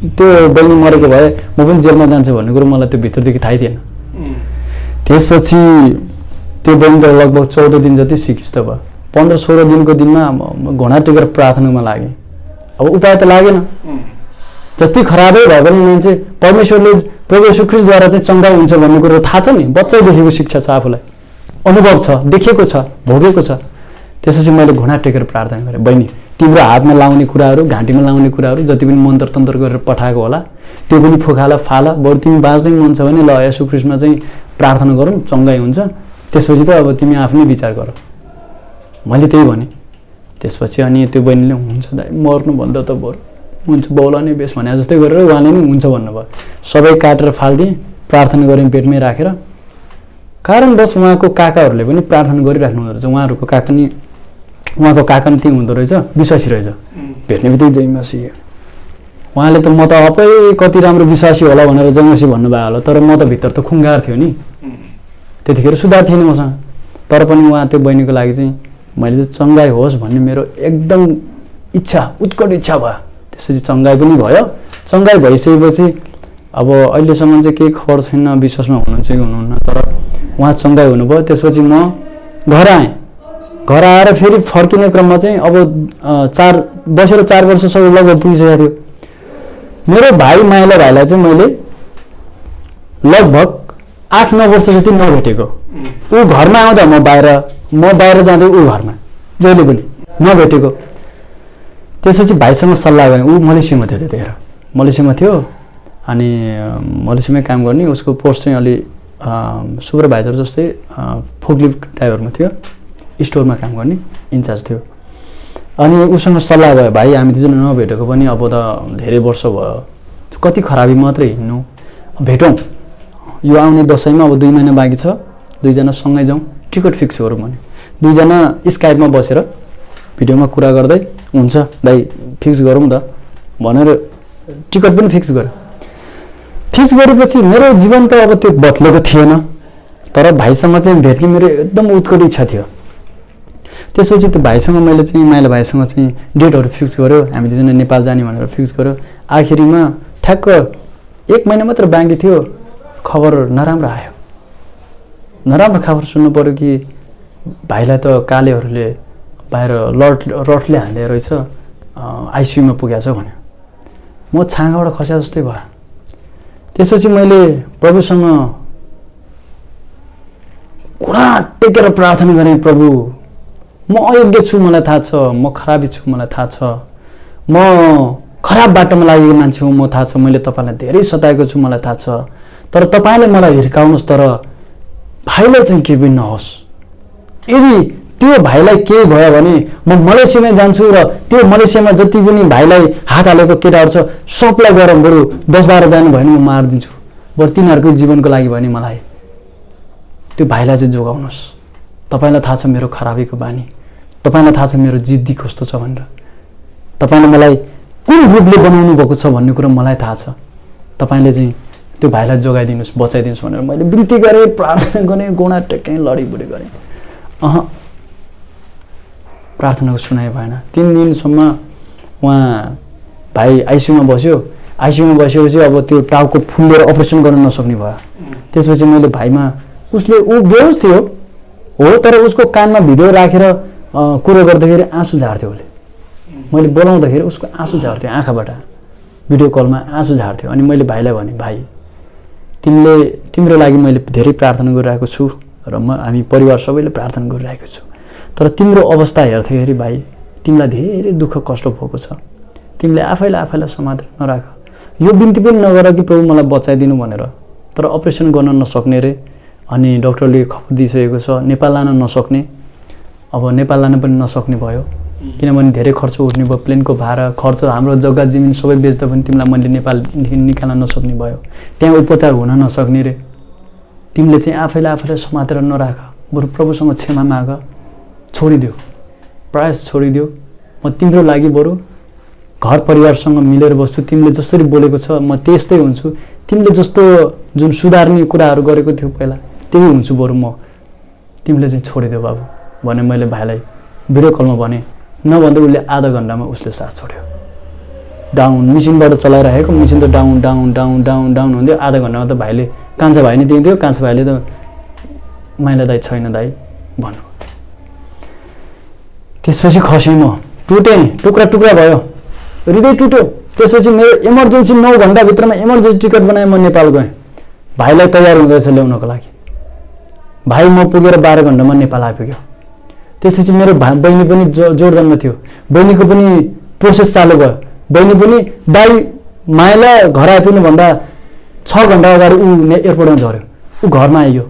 त्यो बहिनी मरेको भए म पनि जेलमा जान्छु भन्ने कुरो मलाई त्यो भित्रदेखि थाहै थिएन। त्यसपछि त्यो बहिनी त लगभग 14 दिन जति सिकिस्त भयो। 15-16 दिनको दिनमा घोडा टेकेर प्रार्थनामा लागेँ। अब उपाय त लागेन, जति खराबै भए पनि मान्छे परमेश्वरले प्रभु येशू ख्रीष्टद्वारा चाहिँ चङ्गा हुन्छ भन्ने कुरो थाहा छ नि, बच्चैदेखिको शिक्षा छ, आफूलाई अनुभव छ, देखेको छ, भोगेको छ। त्यसपछि मैले घुँडा टेकेर प्रार्थना गरेँ, बहिनी तिम्रो हातमा लाउने कुराहरू, घाँटीमा लाउने कुराहरू जति पनि मन्त्र तन्त्र गरेर पठाएको होला त्यो पनि फोकाला फाला, बरु तिमी बाँच्नै मन छ भने ल येशू ख्रीष्टमा चाहिँ प्रार्थना गरौँ, चङ्गाइ हुन्छ। त्यसपछि त अब तिमी आफ्नै विचार गर, मैले त्यही भनेँ। त्यसपछि अनि त्यो बहिनीले हुन्छ दाइ मर्नुभन्दा त बरु हुन्छ बौला नै बेस भने जस्तै गरेर उहाँले नि हुन्छ भन्नुभयो। सबै काटेर फालिदिएँ, प्रार्थना गरेँ पेटमै राखेर। कारणवश उहाँको काकाहरूले पनि प्रार्थना गरिराख्नु हुँदो रहेछ। उहाँको काका नि त्यहीँ हुँदो रहेछ, विश्वासी रहेछ। भेट्ने बित्तिकै जयमसी उहाँले त म त अपै कति राम्रो विश्वासी होला भनेर जयमसी भन्नुभयो होला, तर म त भित्र त खुङ्गार थियो नि, त्यतिखेर सुधार थिएन मसँग। तर पनि उहाँ त्यो बहिनीको लागि चाहिँ मैले चाहिँ चङ्गाइ होस् भन्ने मेरो एकदम इच्छा, उत्कट इच्छा भयो। त्यसपछि चङ्गाइ पनि भयो। चङ्गाइ भइसकेपछि अब अहिलेसम्म चाहिँ केही खबर छैन, विश्वासमा हुनुहुन्छ कि हुनुहुन्न, तर उहाँ चङ्गाइ हुनुभयो। त्यसपछि म घर आएँ। घर आएर फेरि फर्किने क्रममा चाहिँ अब 4 वर्ष सबै लगभग पुगिसकेको थियो। मेरो भाइ माइला भाइलाई चाहिँ मैले लगभग 8-9 वर्ष जति नभेटेको। ऊ घरमा आउँदा म बाहिर जाँदै ऊ घरमा, जहिले पनि नभेटेको। त्यसपछि भाइसँग सल्लाह गरेँ। ऊ मलेसियामा थियो, त्यतिखेर मलेसियामा थियो। अनि मलेसियामै काम गर्ने, उसको पोस्ट चाहिँ अलि सुपरभाइजर जस्तै फोकलिफ्ट ड्राइभरमा थियो, स्टोरमा काम गर्ने इन्चार्ज थियो। अनि उसँग सल्लाह भयो, भाइ हामी दुईजना नभेटेको पनि अब त धेरै वर्ष भयो, कति खराबी मात्रै हिँड्नु, भेटौँ यो आउने दसैँमा, अब 2 महिना बाँकी छ, दुईजना सँगै जाउँ, टिकट फिक्स गरौँ भने। दुईजना स्काइपमा बसेर भिडियोमा कुरा गर्दै हुन्छ दाइ फिक्स गरौँ त भनेर टिकट पनि फिक्स गरेँ। फिक्स गरेपछि मेरो जीवन त अब त्यो बदलेको थिएन, तर भाइसँग चाहिँ भेट्ने मेरो एकदम उत्कट इच्छा थियो। त्यसपछि त्यो भाइसँग मैले चाहिँ माइला भाइसँग चाहिँ डेटहरू फिक्स गऱ्यो, हामी दुईजना नेपाल जाने भनेर फिक्स गऱ्यो। आखिरीमा ठ्याक्क 1 महिना मात्र बाँकी थियो, खबर नराम्रो आयो। नराम्रो खबर सुन्नु पऱ्यो कि भाइलाई त कालेहरूले बाहिर रडले हान्दै रहेछ, आइसियुमा पुगेको छ भन्यो। म छाँगाबाट खस्या जस्तै भयो। त्यसपछि मैले प्रभुसँग घुँडा टेकेर प्रार्थना गरेँ, प्रभु म अयोग्य छु, मलाई थाहा छ, म खराबी छु, मलाई थाहा छ, म खराब बाटोमा लागेको मान्छे हुँ, म थाहा छ, मैले तपाईँलाई धेरै सताएको छु, मलाई थाहा छ, तर तपाईँले मलाई हिर्काउनुहोस्, तर भाइलाई चाहिँ केही पनि नहोस्। यदि त्यो भाइलाई केही भयो भने म मलेसियामै जान्छु र त्यो मलेसियामा जति पनि भाइलाई हात हालेको केटाहरू छ सबलाई गएर बरु 10-12 जना भयो भने म मारिदिन्छु, बरु तिनीहरूको जीवनको लागि भयो भने मलाई त्यो भाइलाई चाहिँ जोगाउनुहोस्। तपाईँलाई थाहा छ मेरो खराबीको बानी, तपाईँलाई थाहा छ मेरो जिद्दी कस्तो छ भनेर, तपाईँले मलाई कुन रूपले बनाउनु भएको छ भन्ने कुरो मलाई थाहा छ, तपाईँले चाहिँ त्यो भाइलाई जोगाइदिनुहोस्, बचाइदिनुहोस् भनेर मैले बिन्ती गरेँ, प्रार्थना गरेँ, घुँडा टेकेँ, लडीबुडी गरेँ। प्रार्थनाको सुनाइ भएन। 3 दिनसम्म उहाँ भाइ आइसियुमा बस्यो। आइसियुमा बसेपछि अब त्यो टाउको फुलेर अपरेसन गर्न नसक्ने भयो। त्यसपछि मैले भाइमा ऊ बेहोस थियो हो, तर उसको कानमा भिडियो राखेर कुरो गर्दाखेरि आँसु झार्थ्यो उसले। मैले बोलाउँदाखेरि उसको आँसु झार्थ्यो, आँखाबाट भिडियो कलमा आँसु झार्थ्यो। अनि मैले भाइलाई भने, भाइ तिम्रो लागि मैले धेरै प्रार्थना गरिरहेको छु र हामी परिवार सबैले प्रार्थना गरिरहेको छु, तर तिम्रो अवस्था हेर्दाखेरि भाइ तिमीलाई धेरै दुःख कष्ट भएको छ, तिमीले आफैलाई समातेर नराख। यो बिन्ती पनि नगर कि प्रभु मलाई बचाइदिनु भनेर, तर अपरेसन गर्न नसक्ने रे। अनि डक्टरले खबर दिइसकेको छ नेपाल लान नसक्ने। अब नेपाल लान पनि नसक्ने भयो, किनभने धेरै खर्च उठ्ने भयो, प्लेनको भाडा खर्च, हाम्रो जग्गा जमिन सबै बेच्दा पनि तिमीलाई मैले नेपालदेखि निकाल्न नसक्ने भयो, त्यहाँ उपचार हुन नसक्ने रे। तिमीले चाहिँ आफैलाई समातेर नराख, बरु प्रभुसँग क्षमा माग, छोडिदियो, प्रयास छोडिदियो। म तिम्रो लागि बरु घर परिवारसँग मिलेर बस्छु, तिमीले जसरी बोलेको छ म त्यस्तै हुन्छु, तिमीले जस्तो जुन सुधार्ने कुराहरू गरेको थियो पहिला त्यही हुन्छु, बरु म तिमीले चाहिँ छोडिदियो बाबु भने मैले भाइलाई भिडियो कलमा भने। नभन्दा उसले आधा घन्टामा उसले सास छोड्यो। डाउन मिसिनबाट चलाइरहेको मिसिन त down down down down down हुन्थ्यो। आधा घन्टामा त भाइले कान्छा भाइ नै दिन्थ्यो, कान्छा भाइले त माइला दाइ छैन दाइ भन्नु। त्यसपछि खसेँ म, टुटेँ, टुक्रा टुक्रा भयो, हृदय टुट्यो। त्यसपछि मेरो इमर्जेन्सी 9 घन्टाभित्रमा इमर्जेन्सी टिकट बनाएँ, म नेपाल गएँ भाइलाई तयार हुँदैछ ल्याउनको लागि। भाइ म पुगेर 12 घन्टामा नेपाल आइपुग्यो। त्यसपछि मेरो बहिनी पनि जोरदानमा थियो, बहिनीको पनि प्रोसेस चालु भयो। बहिनी पनि दाइ माइला घर आइपुग्नुभन्दा 6 घन्टा अगाडि ऊ एयरपोर्टमा झऱ्यो, ऊ घरमा आइयो।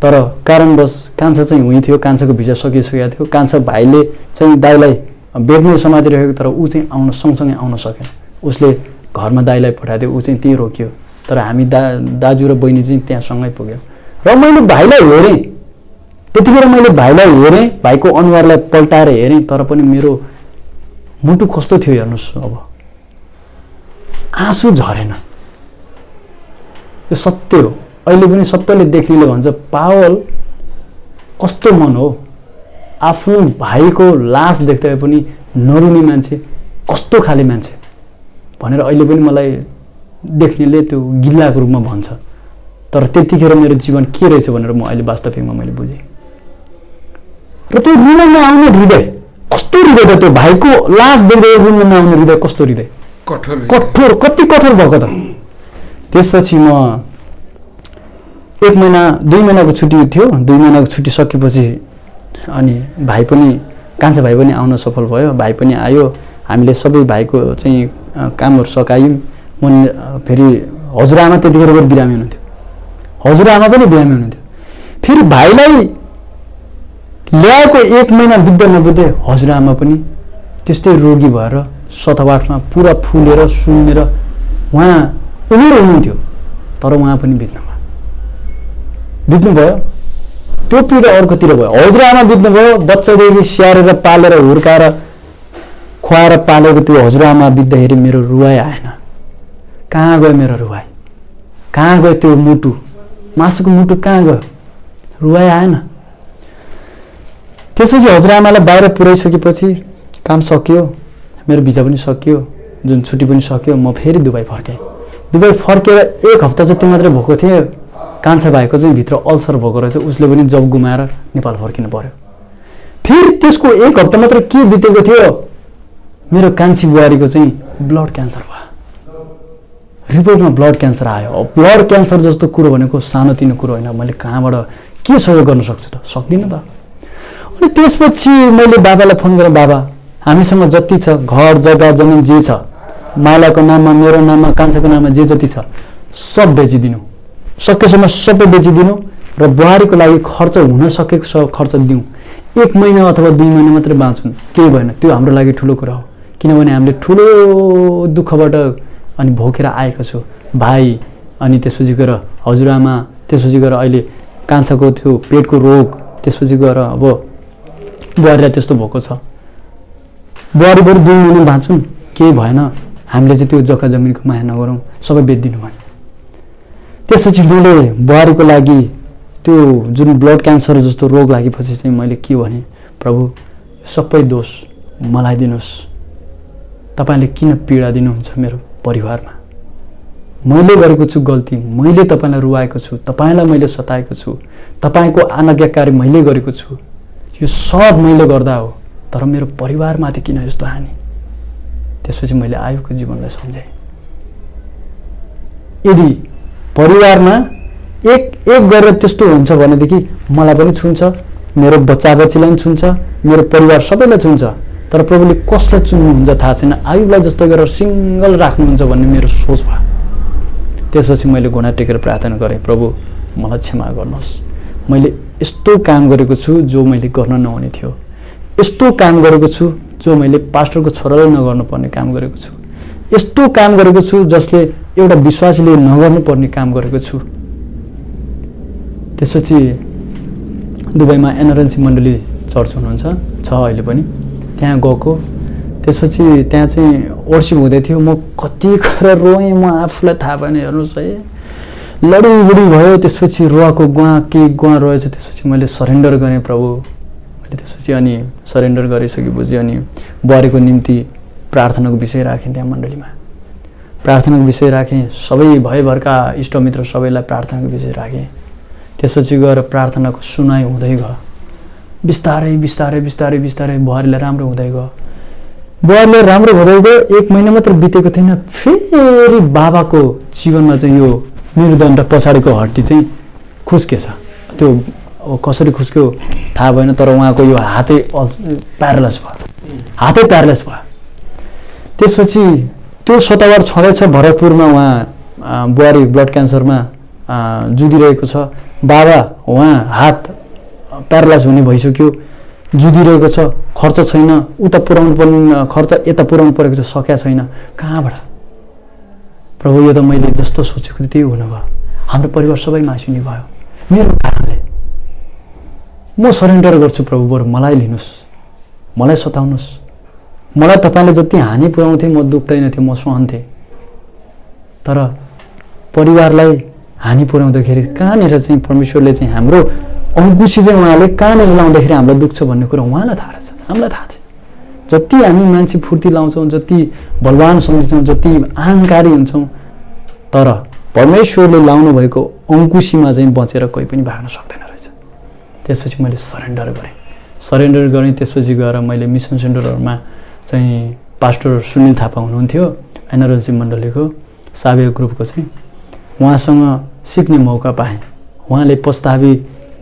तर कारणवश कान्छा चाहिँ उहीँ थियो, कान्छाको भिजा सकिसकेको थियो। कान्छा भाइले चाहिँ दाइलाई बेग्नै समातिरहेको, तर ऊ चाहिँ सँगसँगै आउन सकेन। उसले घरमा दाइलाई पठाइदियो, ऊ चाहिँ त्यहीँ रोकियो। तर हामी दाजु र बहिनी चाहिँ त्यहाँसँगै पुग्यो। र मैले भाइलाई हेरेँ, त्यतिखेर मैले भाइलाई हेरेँ, भाइको अनुहारलाई पल्टाएर हेरेँ, तर पनि मेरो मुटु कस्तो थियो हेर्नुहोस्। अब आँसु झरेन। यो सत्य हो। अहिले पनि सबैले देख्नेले भन्छ पावल कस्तो मन हो, आफ्नो भाइको लास देख्दा पनि नरुने मान्छे कस्तो खाले मान्छे भनेर अहिले पनि मलाई देख्नेले त्यो गिल्लाको रूपमा भन्छ। तर त्यतिखेर मेरो जीवन के रहेछ भनेर म अहिले वास्तविकमा मैले बुझेँ। र त्यो रुन नआउने हृदय, कस्तो हृदय त, त्यो भाइको लास देख्दै रुन नआउने हृदय कस्तो हृदय, कठोर, कति कठोर भएको त। त्यसपछि म 1 महिना 2 महिनाको छुट्टी थियो। 2 महिनाको छुट्टी सकेपछि अनि भाइ पनि कान्छा भाइ पनि आउन सफल भयो। भाइ पनि आयो, हामीले सबै भाइको चाहिँ कामहरू सकायौँ। म फेरि हजुरआमा त्यतिखेर बिरामी हुनुहुन्थ्यो, हजुरआमा पनि बिरामी हुनुहुन्थ्यो। फेरि भाइलाई ल्याएको 1 महिना बित्दै नबित्दै हजुरआमा पनि त्यस्तै रोगी भएर 87 पुरा फुलेर सुन्नेर उहाँ उमेर हुनुहुन्थ्यो, तर उहाँ पनि बित्नुभयो। त्यो पीडा अर्कोतिर भयो। हजुरआमा बित्नुभयो, बच्चादेखि स्याहारेर पालेर हुर्काएर खुवाएर पालेको त्यो हजुरआमा बित्दाखेरि मेरो रुवाई आएन। कहाँ गयो मेरो रुवाई, कहाँ गयो त्यो मुटु, मासुको मुटु कहाँ गयो, रुवाई आएन। त्यसपछि हजुरआमालाई बाहिर पुर्याइसकेपछि काम सकियो, मेरो भिजा पनि सकियो, जुन छुट्टी पनि सकियो। म फेरि दुबई फर्केँ। दुबई फर्केर 1 हप्ता जति मात्रै भएको थिएँ, कान्छा भाइको चाहिँ भित्र अल्सर भएको रहेछ, उसले पनि जब गुमाएर नेपाल फर्किनु पर्यो। फेरि त्यसको 1 हप्ता मात्र के बितेको थियो, मेरो कान्छी बुहारीको चाहिँ ब्लड क्यान्सर भयो। रिपोर्टमा ब्लड क्यान्सर आयो। ब्लड क्यान्सर जस्तो कुरो भनेको सानोतिनो कुरो होइन। मैले कहाँबाट के सहयोग गर्न सक्छु त? सक्दिनँ त। अनि त्यसपछि मैले बाबालाई फोन गरेँ, बाबा हामीसँग जति छ घर जग्गा जमिन जे छ, मालाको नाममा मेरो नाममा कान्छाको नाममा जे जति छ सब बेचिदिनु, सकेसम्म सबै बेचिदिनु र बुहारीको लागि खर्च हुन सकेको खर्च दिउँ। 1 महिना अथवा 2 महिना मात्रै बाँचुन्, केही भएन। त्यो हाम्रो लागि ठुलो कुरा हो, किनभने हामीले ठुलो दुःखबाट अनि भोगेर आएको छु। भाइ अनि त्यसपछि गएर हजुरआमा, त्यसपछि गएर अहिले कान्छाको त्यो पेटको रोग, त्यसपछि गएर अब बुहारीलाई त्यस्तो भएको छ। बुहारी बरु 2 महिना बाँचुन्, केही भएन, हामीले चाहिँ त्यो जग्गा जमिनको माया नगरौँ, सबै बेचिदिनु भयो। त्यसपछि मैले बुहारीको लागि त्यो जुन ब्लड क्यान्सर जस्तो रोग लागेपछि चाहिँ मैले के भने, प्रभु सबै दोष मलाई दिनुहोस्, तपाईँले किन पीडा दिनुहुन्छ मेरो परिवारमा? मैले गरेको छु गल्ती, मैले तपाईँलाई रुवाएको छु, तपाईँलाई मैले सताएको छु, तपाईँको आज्ञाकारी मैले गरेको छु, यो सब मैले गर्दा हो, तर मेरो परिवारमाथि किन यस्तो हानि? त्यसपछि मैले आयुको जीवनलाई सम्झेँ। यदि परिवारमा एक गरेर त्यस्तो हुन्छ भनेदेखि मलाई पनि छुन्छ, मेरो बच्चा बच्चीलाई पनि छुन्छ, मेरो परिवार सबैलाई छुन्छ, तर प्रभुले कसलाई चुन्नुहुन्छ थाहा छैन। आयुलाई जस्तो गरेर सिङ्गल राख्नुहुन्छ भन्ने मेरो सोच भयो। त्यसपछि मैले घुँडा टेकेर प्रार्थना गरेँ, प्रभु मलाई क्षमा गर्नुहोस्, मैले यस्तो काम गरेको छु जो मैले गर्न नहुने थियो, यस्तो काम गरेको छु जो मैले पास्टरको छोराले नगर्नुपर्ने काम गरेको छु, यस्तो काम गरेको छु जसले एउटा विश्वासीले नगर्नुपर्ने काम गरेको छु। त्यसपछि दुबईमा एनआरएनसी मण्डली चर्च हुनुहुन्छ, छ अहिले पनि, त्यहाँ गएको। त्यसपछि त्यहाँ चाहिँ वर्सिप हुँदै थियो। म कतिखेर रोएँ, म आफूलाई थाहा भएन, हेर्नुहोस् है, लडीबुडी भयो। त्यसपछि रुवाको गुवा रहेछ। त्यसपछि मैले सरेन्डर गरेँ प्रभु। मैले त्यसपछि अनि सरेन्डर गरिसकेपछि अनि बुहारीको निम्ति प्रार्थनाको विषय राखेँ। त्यहाँ मण्डलीमा प्रार्थनाको विषय राखेँ, सबै भयभरका इष्टमित्र सबैलाई प्रार्थनाको विषय राखेँ। त्यसपछि गएर प्रार्थनाको सुनाइ हुँदै गयो। बिस्तारै बिस्तारै बिस्तारै बिस्तारै बुहारीलाई राम्रो हुँदै गयो। बुहारीलाई राम्रो हुँदै गयो। 1 महिना मात्र बितेको थिएन, फेरि बाबाको जीवनमा चाहिँ यो मेरुदण्ड पछाडिको हड्डी चाहिँ खुस्केछ। त्यो कसरी खुस्क्यो थाहा भएन, तर उहाँको यो हातै प्यारालाइज भयो, हातै प्यारालाइज भयो। त्यसपछि त्यो सतावार छँदैछ भरतपुरमा। उहाँ बुहारी ब्लड क्यान्सरमा जुधिरहेको छ। बाबा उहाँ हात प्यारालाइज हुने भइसक्यो, जुधिरहेको छ, खर्च छैन, उता पुर्याउनु पर्ने खर्च यता पुर्याउनु परेको छ, सकिया छैन। कहाँबाट? प्रभु यो त मैले जस्तो सोचेको थिएँ त्यही हुनु भयो। हाम्रो परिवार सबै मासिने भयो मेरो कारणले। म सरेन्डर गर्छु प्रभु, बरु मलाई लिनुहोस्, मलाई सताउनुहोस्। मलाई तपाईँले जति हानि पुर्याउँथे म दुख्दैन थिएँ, म सहन्थेँ, तर परिवारलाई हानि पुर्याउँदाखेरि कहाँनिर चाहिँ परमेश्वरले चाहिँ हाम्रो अङ्कुशी चाहिँ उहाँले कहाँनिर लाउँदाखेरि हामीलाई दुख्छ भन्ने कुरा उहाँलाई थाहा रहेछ, हामीलाई थाहा छैन। जति हामी मान्छे फुर्ती लाउँछौँ, जति बलवान सम्झन्छौँ, जति अहङ्कारी हुन्छौँ, तर परमेश्वरले लाउनु भएको अङ्कुशीमा चाहिँ बचेर कोही पनि भाग्न सक्दैन रहेछ। त्यसपछि मैले सरेन्डर गरेँ। त्यसपछि गएर मैले मिसन सेन्टरहरूमा चाहिँ पास्टर सुनिल थापा हुनुहुन्थ्यो, एनआरएनसी मण्डलीको साबे ग्रुपको चाहिँ, उहाँसँग सिक्ने मौका पाएँ। उहाँले प्रस्तावी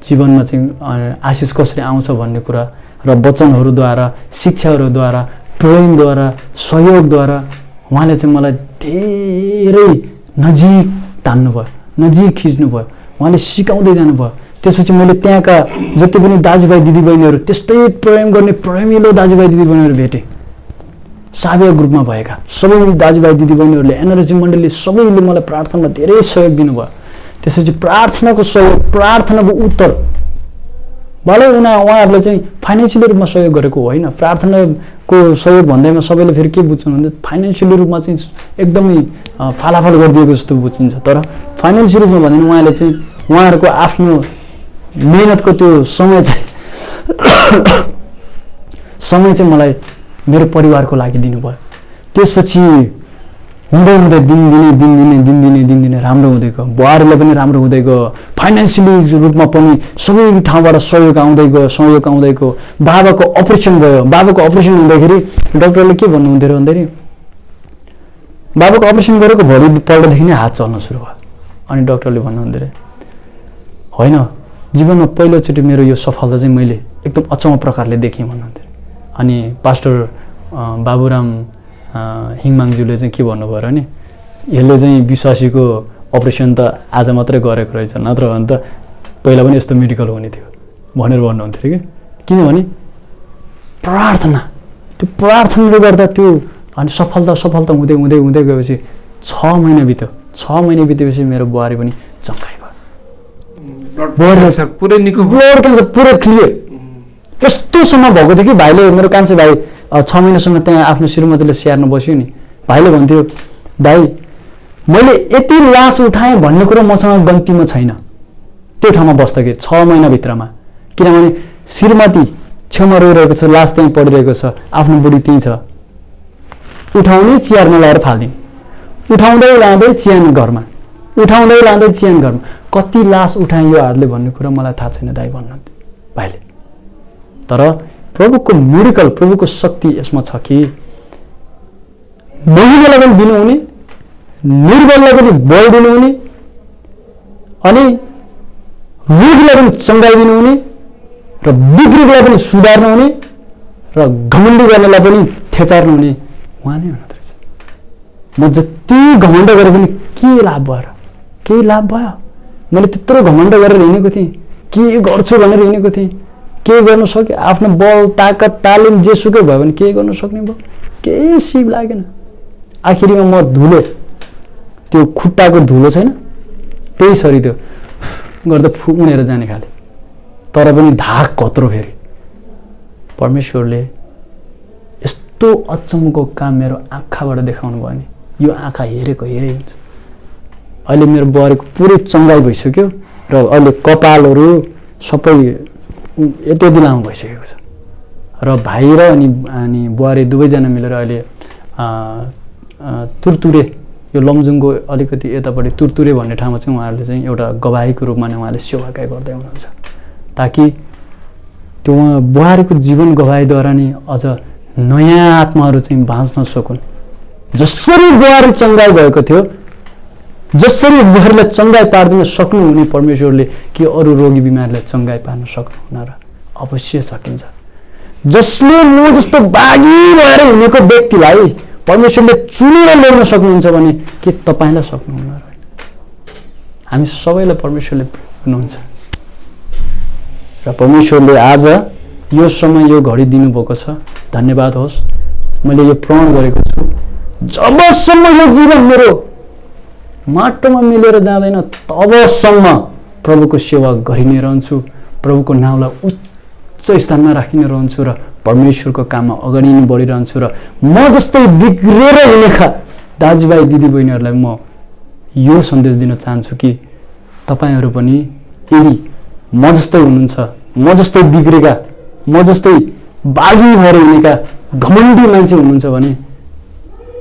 जीवनमा चाहिँ आशिष कसरी आउँछ भन्ने कुरा र वचनहरूद्वारा, शिक्षाहरूद्वारा, प्रेमद्वारा, सहयोगद्वारा उहाँले चाहिँ मलाई धेरै नजिक तान्नुभयो, नजिक खिच्नुभयो। उहाँले सिकाउँदै जानुभयो। त्यसपछि मैले त्यहाँका जति पनि दाजुभाइ दिदीबहिनीहरू, त्यस्तै प्रेम गर्ने प्रेमिलो दाजुभाइ दिदीबहिनीहरू भेटेँ। साबे ग्रुपमा भएका सबै दाजुभाइ दिदीबहिनीहरूले, एनआरएनसी मण्डलीले सबैले मलाई प्रार्थनामा धेरै सहयोग दिनुभयो। त्यसपछि प्रार्थनाको सहयोग, प्रार्थनाको उत्तर भलै उहाँहरूले चाहिँ फाइनेन्सियली रूपमा सहयोग गरेको होइन। प्रार्थनाको सहयोग भन्दैमा सबैले फेरि के बुझ्छन् भने फाइनेन्सियली रूपमा चाहिँ एकदमै फालाफल गरिदिएको जस्तो बुझिन्छ। तर फाइनेन्सियल रूपमा भन्दैन, उहाँले चाहिँ उहाँहरूको आफ्नो मेहनतको त्यो समय चाहिँ मलाई मेरो परिवारको लागि दिनुभयो। त्यसपछि हुँदै हुँदै दिनदिनै राम्रो हुँदै गयो। बुहारीलाई पनि राम्रो हुँदै गयो, फाइनेन्सियली रूपमा पनि सबै ठाउँबाट सहयोग आउँदै गयो। बाबाको अपरेसन भयो। बाबाको अपरेसन हुँदाखेरि डक्टरले के भन्नुहुन्थ्यो र भन्दाखेरि बाबाको अपरेसन गरेको भोलिपल्टदेखि नै हात चल्न सुरु भयो। अनि डक्टरले भन्नुहुन्थ्यो अरे होइन, जीवनमा पहिलोचोटि मेरो यो सफलता चाहिँ मैले एकदम अचम्म प्रकारले देखेँ भन्नुहुन्थ्यो। अनि पास्टर बाबुराम हिङमाङज्यूले चाहिँ के भन्नुभयो र नि, यसले चाहिँ विश्वासीको अपरेसन त आज मात्रै गरेको रहेछ, नत्र भने त पहिला पनि यस्तो मेडिकल हुने थियो भनेर भन्नुहुन्थ्यो कि। किनभने प्रार्थना, त्यो प्रार्थनाले गर्दा त्यो अनि सफलता हुँदै गएपछि 6 महिना बित्यो। 6 महिना बितेपछि मेरो बुहारी पनि चङ्गाइ भयो। ब्लड क्यान्सर पुरै क्लियर। यस्तोसम्म भएको थियो कि भाइले, मेरो कान्छे भाइ 6 महिनासम्म त्यहाँ आफ्नो श्रीमतीले स्याहार्न बस्यो नि। भाइले भन्थ्यो दाइ मैले यति लास उठाएँ भन्ने कुरो मसँग गन्तीमा छैन त्यो ठाउँमा बस्दाखेरि 6 महिनाभित्रमा। किनभने श्रीमती छेउमा रोइरहेको छ, लास त्यहीँ पडिरहेको छ, आफ्नो बुढी त्यहीँ छ, उठाउने चियारमा लगाएर फालिदिने, उठाउँदै लाँदै चियान घरमा, उठाउँदै लाँदै चियान घरमा। कति लास उठाएँ यो हातले भन्ने कुरा मलाई थाहा छैन दाइ भन्नुहुन्थ्यो भाइले। तर प्रभुको मिरेकल, प्रभुको शक्ति यसमा छ कि महिलालाई पनि दिनुहुने, निर्बललाई पनि बल दिनुहुने, अनि रोगीलाई पनि चङ्गाइ दिनुहुने, र बिग्रेकोलाई पनि सुधार्नु हुने, र घमण्डी गर्नेलाई पनि थेचार्नु हुने उहाँ नै हुनुहुँदो रहेछ। म जति घमण्ड गरे पनि के लाभ भयो र? केही लाभ भयो? मैले त्यत्रो घमण्ड गरेर हिँडेको थिएँ, के गर्छु भनेर हिँडेको थिएँ, के गर्न सकेँ? आफ्नो बल, ताकत, तालिम जेसुकै भयो भने के गर्न सक्ने भयो? केही सिप लागेन। आखिरीमा म धुलो, त्यो खुट्टाको धुलो छैन त्यही सरिदियो गर्दा उनेर जाने खाले। तर पनि धाक कत्रो फेरि परमेश्वरले यस्तो अचम्मको काम मेरो आँखाबाट देखाउनु भयो नि, यो आँखा हेरेको हेरै हुन्छ। अहिले मेरो बुहारीको पुरै चङ्गाइ भइसक्यो र अहिले कपालहरू सबै यति लामो भइसकेको छ। र भाइ र अनि बुहारी दुवैजना मिलेर अहिले तुरतुरे, यो लमजुङको अलिकति यतापट्टि तुरतुरे भन्ने ठाउँमा चाहिँ उहाँहरूले चाहिँ एउटा गवाहीको रूपमा नै उहाँले सेवाकाय गर्दै हुनुहुन्छ, ताकि त्यो उहाँ बुहारीको जीवन गवाहीद्वारा नै अझ नयाँ आत्माहरू चाहिँ बाँच्न सकुन्। जसरी बुहारी चङ्गाइ भएको थियो, जसरी बुहारीलाई चङ्गाइ पारिदिन सक्नुहुने परमेश्वरले के अरू रोगी बिमारीलाई चङ्गाइ पार्न सक्नुहुन्न र? अवश्य सकिन्छ। जसले म जस्तो बागी भएर हिँडेको व्यक्तिलाई परमेश्वरले चुनेर ल्याउन सक्नुहुन्छ भने के तपाईँलाई सक्नुहुन्न र? हामी सबैलाई परमेश्वरले हुनुहुन्छ र परमेश्वरले आज यो समय, यो घडी दिनुभएको छ। धन्यवाद होस्। मैले यो प्रण गरेको छु, जबसम्म यो जीवन मेरो माटोमा मिलेर जाँदैन तबसम्म प्रभुको सेवा गरि नै रहन्छु, प्रभुको नाउँलाई उच्च स्थानमा राखि नै रहन्छु र परमेश्वरको काममा अगाडि नै बढिरहन्छु। र म जस्तै बिग्रेर हिँडेका दाजुभाइ दिदीबहिनीहरूलाई म यो सन्देश दिन चाहन्छु कि तपाईँहरू पनि यदि म जस्तै हुनुहुन्छ, म जस्तै बिग्रेका, म जस्तै बागी भएर हिँडेका घमण्डी मान्छे हुनुहुन्छ भने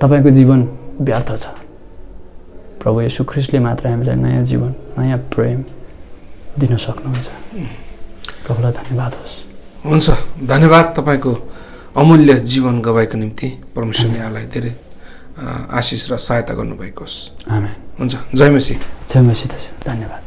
तपाईँको जीवन व्यर्थ छ। प्रभु येशू ख्रीष्टले मात्र हामीलाई नयाँ जीवन, नयाँ प्रेम दिन सक्नुहुन्छ। प्रभुलाई धन्यवाद होस्। हुन्छ, धन्यवाद तपाईँको अमूल्य जीवन गवाएको निम्ति। परमेश्वरले यहाँलाई धेरै आशिष र सहायता गर्नुभएको होस्। आमेन। हुन्छ, जय मसीह। जय मसीह। धन्यवाद।